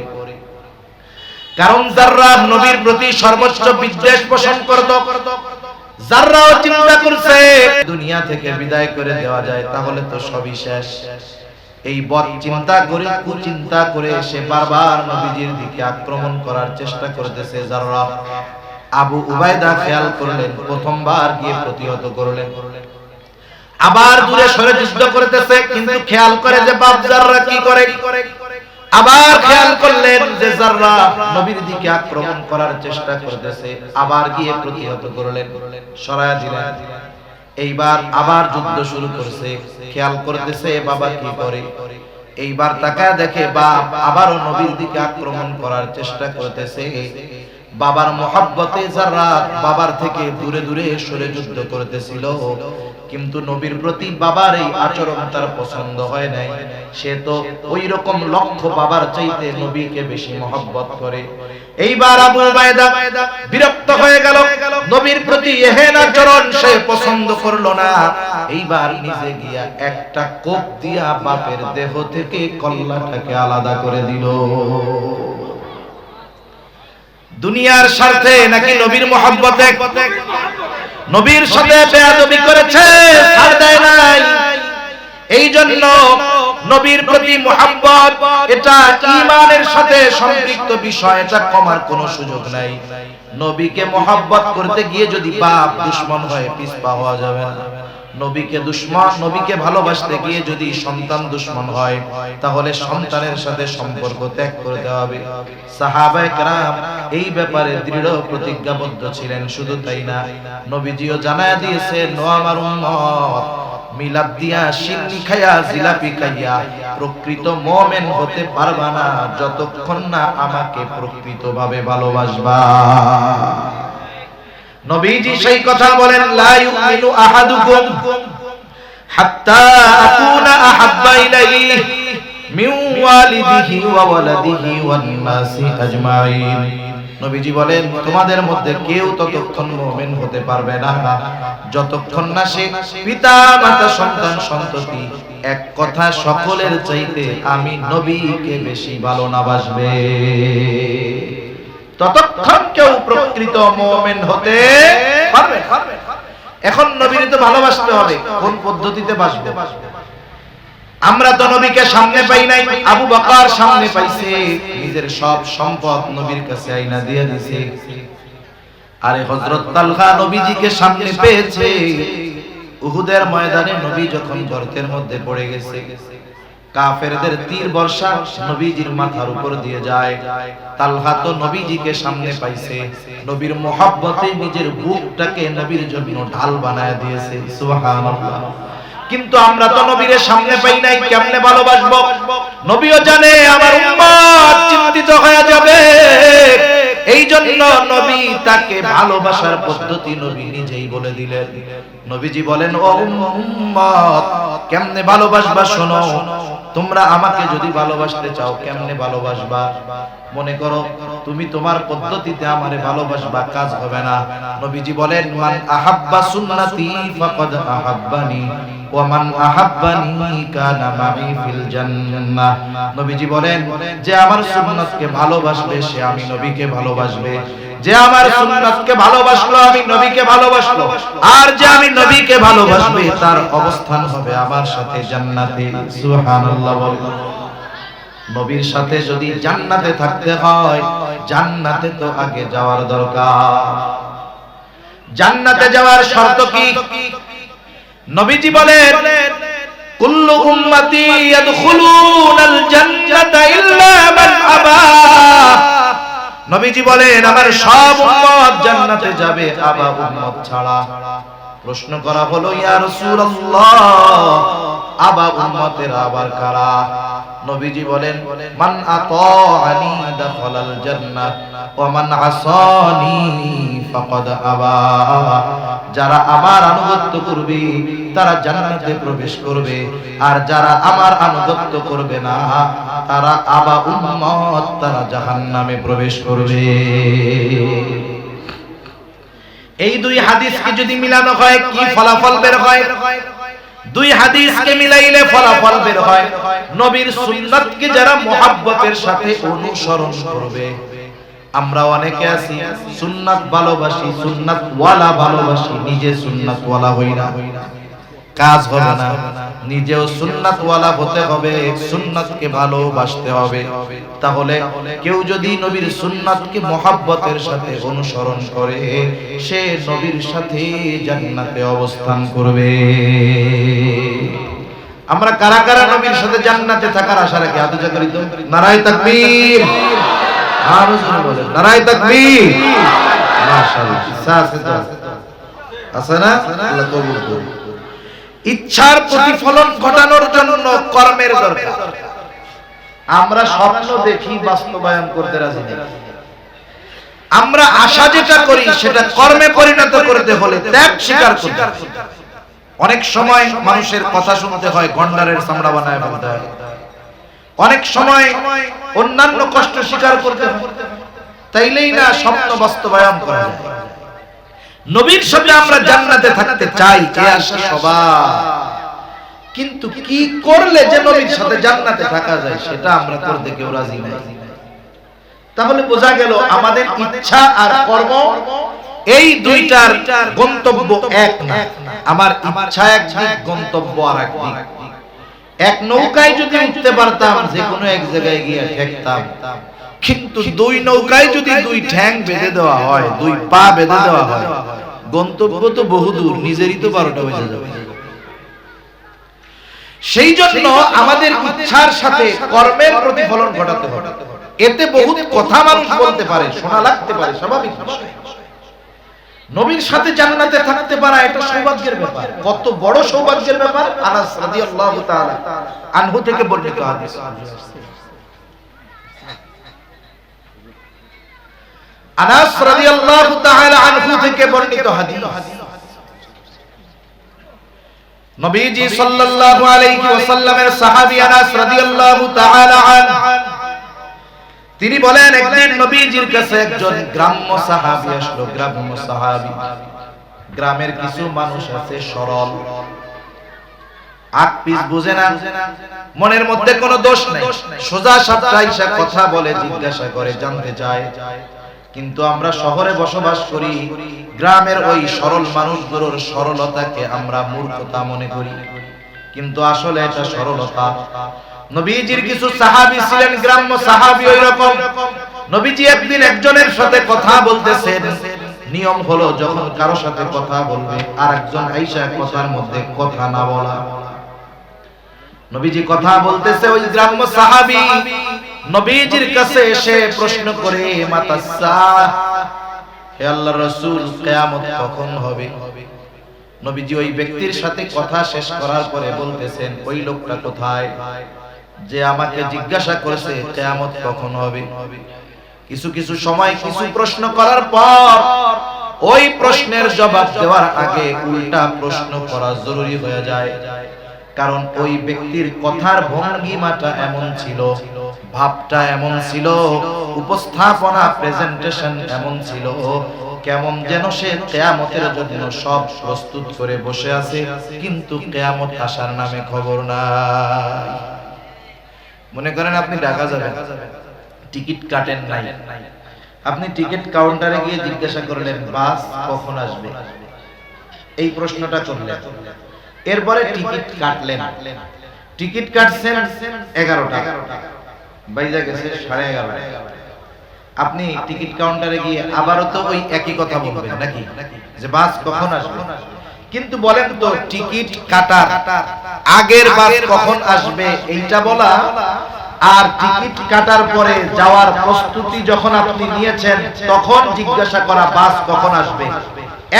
কারণ জাররাহ নবীর প্রতি সর্বোচ্চ বিদ্বেষ পোষণ করত। জাররাহ চিন্তা করছে দুনিয়া থেকে বিদায় করে দেওয়া যায় তাহলে তো সবই শেষ। এই বদ চিন্তা করে, কুচিন্তা করে সে বারবার নবীজির দিকে আক্রমণ করার চেষ্টা করতেছে। জাররাহ আবু উবাইদা খেয়াল করলেন, প্রথমবার গিয়ে প্রতিহত করলেন, আবার দূরে সরে যুদ্ধ করতেছে, কিন্তু খেয়াল করে যে বাপ জাররাহ কি করে। আবার খেয়াল করলেন যে জাররাহ নবীর দিকে আক্রমণ করার চেষ্টা করতেছে, আবার গিয়ে প্রতিহত করলেন, সরায়া দিলেন। এইবার আবার যুদ্ধ শুরু করছে, খেয়াল করতেছে বাবা কি করে। এইবার তাকায় দেখে বাপ আবারও নবীর দিকে আক্রমণ করার চেষ্টা করতেছে। বাবার মহব্বতে জাররাহ বাবার থেকে দূরে দূরে সরে যুদ্ধ করতেছিল, কিন্তু নবীর প্রতি বাবার এই আচরণ তার পছন্দ হয় নাই। সে তো ওই রকম লক্ষ্য বাবার চাইতে নবীকে বেশি মহব্বত করে। এইবার আবু উবাইদা বিরক্ত হয়ে গেল, নবীর প্রতি এহেন আচরণ সে পছন্দ করলো না। এইবার নিজে গিয়া একটা কোপ দিয়া বাপের দেহ থেকে কল্লাটাকে আলাদা করে দিল। দুনিয়ার স্বার্থে নাকি নবীর মহব্বতে নবীর সাথে বেয়াদবি করেছে, ছাড় দেয় নাই। এই জন্য নবীর প্রতি মুহাব্বত এটা ঈমানের সাথে সম্পৃক্ত বিষয়, এটা কমার কোনো সুযোগ নাই। নবীকে মুহাব্বত করতে গিয়ে যদি বাপ দুশমন হয় পিছপা হওয়া যাবে না। নবীকে দুশমন, নবীকে ভালোবাসতে গিয়ে যদি সন্তান দুশমন হয় তাহলে সন্তানের সাথে সম্পর্ক ত্যাগ করতে হবে। সাহাবায়ে কেরাম এই ব্যাপারে দৃঢ় প্রতিজ্ঞাবদ্ধ ছিলেন। শুধু তাই না, নবীজিও জানায়া দিয়েছেন, ও আমার উম্মত, মিলাদ দিয়া সিন্নি খায়া জিলাপি খাইয়া প্রকৃত মুমিন হতে পারবা না যতক্ষণ না আমাকে প্রকৃতভাবে ভালোবাসবা। নবীজি সেই কথা বলেন, লা ইউমিনু আহাদুকুম হাত্তা আকুনা আহাব্বা ইলাইহি মিন ওয়ালিদিহি ওয়া ওয়ালাদিহি ওয়ান নাসি আজমাইন। নবীজি বলেন, তোমাদের মধ্যে কেউ ততক্ষণ মুমিন হতে পারবে না যতক্ষণ না সে পিতা মাতা সন্তান সন্ততি এক কথা সকলের চাইতে আমি নবীকে বেশি ভালো না বাসবে, ততক্ষণ কেউ প্রকৃত মুমিন হতে পারবে না। এখন নবীকে তো ভালোবাসতে হবে, কোন পদ্ধতিতে বাসবে? আমরা তো নবীকে সামনে পাই নাই, আবু বকর সামনে পাইছে, নিজের সব সম্পদ নবীর কাছে আইনা দিয়ে দিয়েছে। আরে হযরত তালহা নবীজিকে সামনে পেয়েছে। উহুদের ময়দানে নবী যখন গর্তের মধ্যে পড়ে গেছে, কাফেরদের তীর বর্ষা নবীজির মাথার উপর দিয়ে যায়। তালহা তো নবীজিকে সামনে পাইছে, নবীর মহব্বতে নিজের বুকটাকে নবীর জন্য ঢাল বানায় দিয়েছে। সুবহানাল্লাহ। কিন্তু আমরা তো নবীর সামনে পাই নাই, কেমনে ভালোবাসবো? নবীও জানে আমার উম্মত চিন্তিত হয়ে যাবে, এই জন্য নবী তাকে ভালোবাসার পদ্ধতি নবী নিজেই বলে দিলেন। নবীজি বলেন, ও উম্মত, কেমনে ভালোবাসবা শোনো। তোমরা আমাকে যদি ভালোবাসতে চাও কেমনে ভালোবাসবা? মনে করো তুমি তোমার পদ্ধতিতে আমারে ভালোবাসবা, কাজ হবে না। নবীজি বলেন, মান আহাব্বা সুন্নতি ফাকাদ আহাব্বানি ওয়া মান আহাব্বানি কানা মাই ফিল জান্নাহ। নবীজি বলেন, যে আমার সুন্নাতকে ভালোবাসবে সে আমি নবীকে ভালোবাসবে, যে আমার সুন্নাতকে ভালোবাসলো আমি নবীকে ভালোবাসলো, আর যে আমি নবীকে ভালোবাসবে তার অবস্থান হবে আমার সাথে জান্নাতে। সুবহানাল্লাহ বলেন। নবীর সাথে যদি জান্নাতে থাকতে হয়, জান্নাতে তো আগে যাওয়ার দরকার। জান্নাতে যাওয়ার শর্ত কি? নবীজি বলেন, কুল্লু উম্মতি ইয়াদখুলুনাল জান্নাতা ইল্লা মান আবা। নবীজি বলেন, আমার সব উম্মত জান্নাতে যাবে, আবা উম্মত ছাড়া। প্রশ্ন করা হলো, ইয়া রাসূলুল্লাহ, আবা উম্মতের আবার কারা? নবীজি বলেন, মান আতাআনি দাখালাল জান্নাহ ওয়া মান আসানি ফাকাদ আবা। যারা আমার আনুগত্য করবে তারা জান্নাতে প্রবেশ করবে, আর যারা আমার আনুগত্য করবে না তারা আবা উম্মত, তারা জাহান্নামে প্রবেশ করবে। এই দুই হাদিসকে যদি মিলানো হয় কি ফলাফল বের হয়? দুই হাদিসকে মিলাইলে ফলাফল বের হয়, নবীর সুন্নাতকে যারা মুহাব্বতের সাথে অনুসরণ করবে। আমরা অনেকে আছি সুন্নাত ভালোবাসি, সুন্নাত ওয়ালা ভালোবাসি, নিজে সুন্নাত ওয়ালা হই না, কাজ হবে না। নিজেও সুন্নাত ওয়ালা হতে হবে, সুন্নাতকে ভালোবাসতে হবে। তাহলে কেউ যদি নবীর সুন্নাতকে মুহাব্বতের সাথে অনুসরণ করে সে নবীর সাথে জান্নাতে অবস্থান করবে। আমরা কারা কারা নবীর সাথে জান্নাতে থাকার আশা রাখি? হাত উঁচা করি তো। নারায়ে তাকবীর। আর জোরে বলেন নারায়ে তাকবীর। মাশাআল্লাহ। আছে না? আল্লাহ কবুল করুন। ইচ্ছার প্রতিফলন ঘটানোর জন্য কর্মের দরকার। আমরা স্বপ্ন দেখি, বাস্তবায়ন করতে রাজি নেই। আমরা আশা যেটা করি সেটা কর্মে পরিণত করতে হলে ত্যাগ স্বীকার করতে হয়। অনেক সময় মানুষের কথা শুনতে হয়, গন্ডারের চামড়া বানায় ফেলতে হয়। অনেক সময় অন্যান্য কষ্ট স্বীকার করতে হয়, তাইলেই না স্বপ্ন বাস্তবায়ন করা যায়। নবীর সাথে আমরা জান্নাতে থাকতে চাই, এই আশা সবার, কিন্তু কি করলে যে নবীর সাথে জান্নাতে থাকা যায় সেটা আমরা করতে কেউ রাজি নাই। তাহলে বোঝা গেল আমাদের ইচ্ছা আর কর্ম এই দুইটার গন্তব্য এক না। আমার ইচ্ছা এক দিক, গন্তব্য আর এক দিক। এক নৌকায় যদি উঠতে পারতাম যে কোনো এক জায়গায় গিয়ে ঠেকতাম, কিন্তু দুই নৌকায় যদি দুই ঠ্যাং বেঁধে দেওয়া হয়, দুই পা বেঁধে দেওয়া হয়, গন্তব্য তো বহুদূর, নিজেরই তো 12টা বেজে যাবে। সেই জন্য আমাদের ইচ্ছার সাথে কর্মের প্রতিফলন ঘটাতে হবে। এতে বহুত কথা মানুষ বলতে পারে, শোনা লাগতে পারে, স্বাভাবিক বিষয়। নবীর সাথে জান্নাতে থাকতে পারা এটা সৌভাগ্যের ব্যাপার। কত বড় সৌভাগ্যের ব্যাপার! আনাস রাদিয়াল্লাহু তাআলা আনহু থেকে বর্ণিত হাদিস। আনাস রাদিয়াল্লাহু তাআলা আনহু থেকে বর্ণিত হাদিস। নবীজি সাল্লাল্লাহু আলাইহি ওয়াসাল্লামের সাহাবী আনাস রাদিয়াল্লাহু তাআলা আনহু তিনি বলেন, একদিন নবীজির কাছে একজন গ্রাম্য সাহাবী আসলো। গ্রাম্য সাহাবী, গ্রামের কিছু মানুষ আছে সরল, আগ পিছ বুঝে না, মনের মধ্যে কোনো দোষ নাই, সোজা সাপটা এসে কথা বলে, জিজ্ঞাসা করে, জানতে চায়। কিন্তু আমরা শহরে বসবাস করি, গ্রামের ওই সরল মানুষগুলোর সরলতাকে আমরা মূর্খতা মনে করি, কিন্তু আসলে এটা সরলতা। নবীজির কিছু সাহাবী ছিলেন গ্রাম্য সাহাবী ওই রকম। নবীজি একদিন একজনের সাথে কথা বলতেছেন। নিয়ম হলো যখন কারো সাথে কথা বলবে আর একজন আইসা কথার মধ্যে কথা না বলা। নবীজি কথা বলতেছে, ওই গ্রাম্য সাহাবী নবীজির কাছে এসে প্রশ্ন করে, মাতাসা, হে আল্লাহর রাসূল, কিয়ামত কখন হবে? নবীজি ওই ব্যক্তির সাথে কথা শেষ করার পরে বলতেছেন, ওই লোকটা কোথায় যে আমাকে জিজ্ঞাসা করেছে কিয়ামত কখন হবে? কিছু কিছু সময় কিছু প্রশ্ন করার পর ওই প্রশ্নের জবাব দেওয়ার আগে উল্টা প্রশ্ন করা জরুরি হয়ে যায়, কারণ ওই ব্যক্তির কথার ভঙ্গিমাটা এমন ছিল, ভাবটা এমন ছিল, উপস্থাপনা প্রেজেন্টেশন এমন ছিল, কেমন যেন সে কিয়ামতের জন্য সব প্রস্তুত করে বসে আছে, কিন্তু কিয়ামত আসার নামে খবর নাই। মনে করেন আপনি ঢাকা যাবেন, টিকিট কাটেন নাই, আপনি টিকিট কাউন্টারে গিয়ে জিজ্ঞাসা করলেন বাস কখন আসবে, এই প্রশ্নটা করলেন। এরপরে টিকিট কাটলেন, টিকিট কাটছেন 11টা, বাইজা গেছে 11:30। আপনি টিকিট কাউন্টারে গিয়ে আবারও তো ওই একই কথা বলবেন নাকি, যে বাস কখন আসবে। কিন্তু বলেন তো, টিকিট কাটার আগের বাস কখন আসবে এইটা বলা, আর টিকিট কাটার পরে যাওয়ার প্রস্তুতি যখন আপনি নিয়েছেন তখন জিজ্ঞাসা করা বাস কখন আসবে,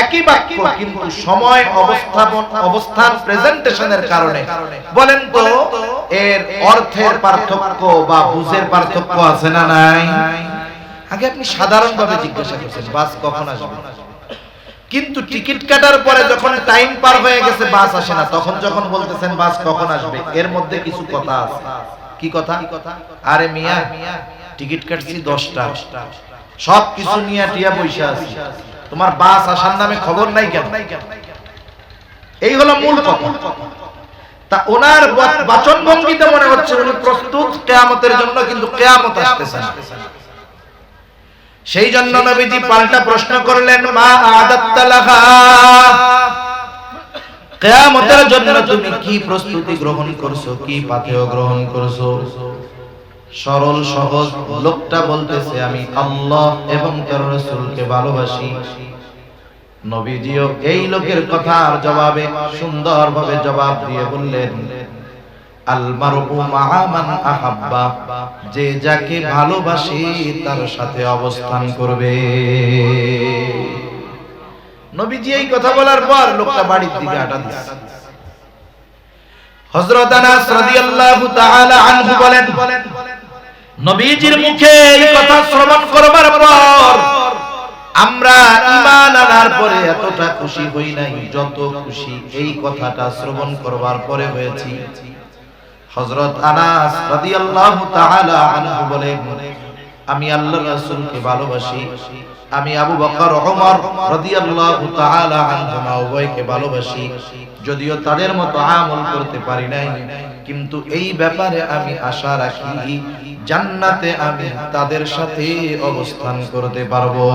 একই বাক্য, কিন্তু সময় অবস্থান প্রেজেন্টেশনের কারণে বলেন তো এর অর্থের পার্থক্য বা বুঝের পার্থক্য আছে না নাই? আগে আপনি সাধারণভাবে জিজ্ঞাসা করছেন বাস কখন আসবে, কিন্তু টিকিট কাটার পরে যখন টাইম পার হয়ে গেছে বাস আসে না, তখন যখন বলতেছেন বাস কখন আসবে, এর মধ্যে কিছু কথা আছে। কি কথা? আরে মিয়া, টিকিট কাটছি 10টা, সব কিছু নিয়ে টিয়া পয়সা আছে, তোমার বাস আসার নামে খবর নাই কেন? এই হলো মূল কথা। তা ওনার বাচন ভঙ্গিতে মনে হচ্ছে উনি প্রস্তুত কিয়ামতের জন্য, কিন্তু কিয়ামত আসতেছে না। সেই জন্য নবীজি পাল্টা প্রশ্ন করলেন, মা আদাত্তা লাহা, কিয়ামতের জন্য তুমি কি প্রস্তুতি গ্রহণ করছো, কি পাথেয় গ্রহণ করছো? সরল সহজ লোকটা বলতেছে, আমি আল্লাহ এবং তার রাসূলকে ভালোবাসি। নবীজিও এই লোকের কথার জবাবে সুন্দরভাবে জবাব দিয়ে বললেন, আল মারউ মা'a মান আহাব্বা, যে যাকে ভালোবাসে তার সাথে অবস্থান করবে। নবীজি এই কথা বলার পর লোকটা বাড়ির দিকে হাঁটা দিচ্ছে। হযরত আনাস রাদিয়াল্লাহু তাআলা আনহু বলেন, নবীজির মুখে এই কথা শ্রবণ করবার পর আমরা ঈমান আনার পরে এতটা খুশি হই নাই যত খুশি এই কথাটা শ্রবণ করবার পরে হয়েছি। হযরত আনাস রাদিয়াল্লাহু তাআলা আনহু বলেন, আমি আল্লাহর রাসূলকে ভালোবাসি, আমি আবু বকর ওমর রাদিয়াল্লাহু তাআলা আনহুমা উভয়কে ভালোবাসি, যদিও তাদের মতো আমল করতে পারি নাই, কিন্তু এই ব্যাপারে আমি আশা রাখি জান্নাতে আমি তাদের সাথে অবস্থান করতে পারবো।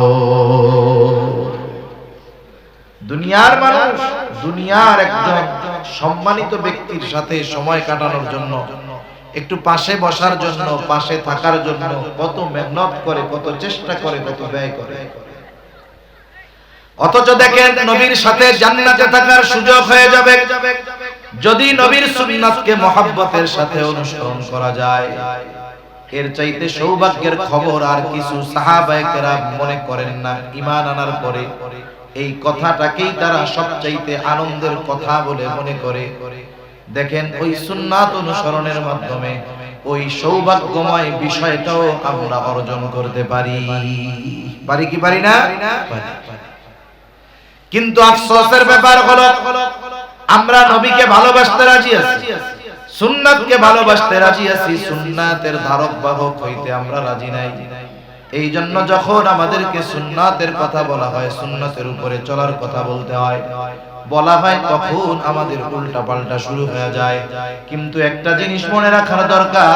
দুনিয়ার মানুষ, দুনিয়ার একজন সম্মানিত ব্যক্তির সাথে সময় কাটানোর জন্য, একটু পাশে বসার জন্য, পাশে থাকার জন্য কত মেহনত করে, কত চেষ্টা করে, কত ব্যয় করে। অথচ দেখেন নবীর সাথে জান্নাতে থাকার সুযোগ হয়ে যাবে যদি নবীর সুন্নাতকে মহব্বতের সাথে অনুসরণ করা যায়। এর চাইতে সৌভাগ্যের খবর আর কিছু সাহাবায়ে কেরাম মনে করেন না। ঈমান আনার পরে এই কথাটাকেই তারা সবচাইতে আনন্দের কথা বলে মনে করে। দেখেন ওই সুন্নাত অনুসরণের মাধ্যমে ওই সৌভাগ্যময় বিষয়টাও আমরা অর্জন করতে পারি। পারি কি পারি না? কিন্তু আফসোসের ব্যাপার হলো আমরা নবীকে ভালোবাসতে রাজি আছি, সুন্নাতকে ভালোবাসতে রাজি আছি, সুন্নাতের ধারক বাহক হইতে আমরা রাজি নাই। এই জন্য যখন আমাদেরকে সুন্নাতের কথা বলা হয়, সুন্নাতের উপরে চলার কথা বলতে হয়, বলা হয়, তখন আমাদের উল্টা পাল্টা শুরু হয়ে যায়। কিন্তু একটা জিনিস মনে রাখার দরকার,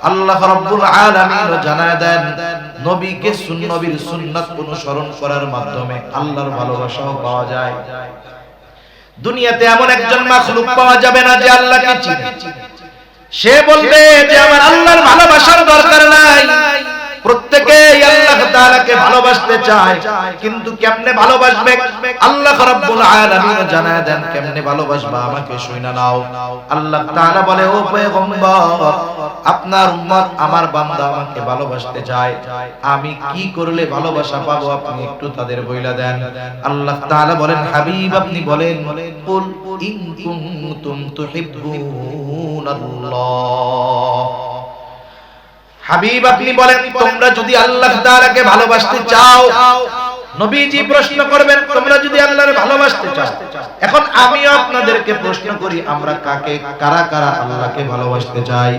আল্লাহ রাব্বুল আলামিন জানায় দেন নবীকে নবীর সুন্নাত অনুসরণ করার মাধ্যমে আল্লাহর ভালোবাসাও পাওয়া যায়। দুনিয়াতে এমন একজন মাখলুক পাওয়া যাবে না যে আল্লাহকে চিনে, সে বলবে যে আমার আল্লাহর ভালোবাসার দরকার নাই। প্রত্যেকেই আল্লাহ তাআলাকে ভালোবাসতে চায়, কিন্তু কেমনে ভালোবাসবে আল্লাহ রাব্বুল আলামিন জানায় দেন কেমনে ভালোবাসবা আমাকে শুইনা নাও। আল্লাহ তাআলা বলে, ও পয়গম্বর, আপনার উম্মত আমার বান্দা আমাকে ভালোবাসতে চায়, আমি কি করলে ভালোবাসা পাবো আপনি একটু তাদের বইলা দেন। আল্লাহ তাআলা বলেন, হাবিব আপনি বলেন, কুল ইন কুনতুম তুহিব্বুনাল্লাহ, হাবিব আপনি বলেন তোমরা যদি আল্লাহ তাআলাকে ভালোবাসতে চাও, নবীজি প্রশ্ন করবেন তোমরা যদি আল্লাহকে ভালোবাসতে চাও। এখন আমিও আপনাদেরকে প্রশ্ন করি আমরা কারা কারা আল্লাহকে ভালোবাসতে চাই?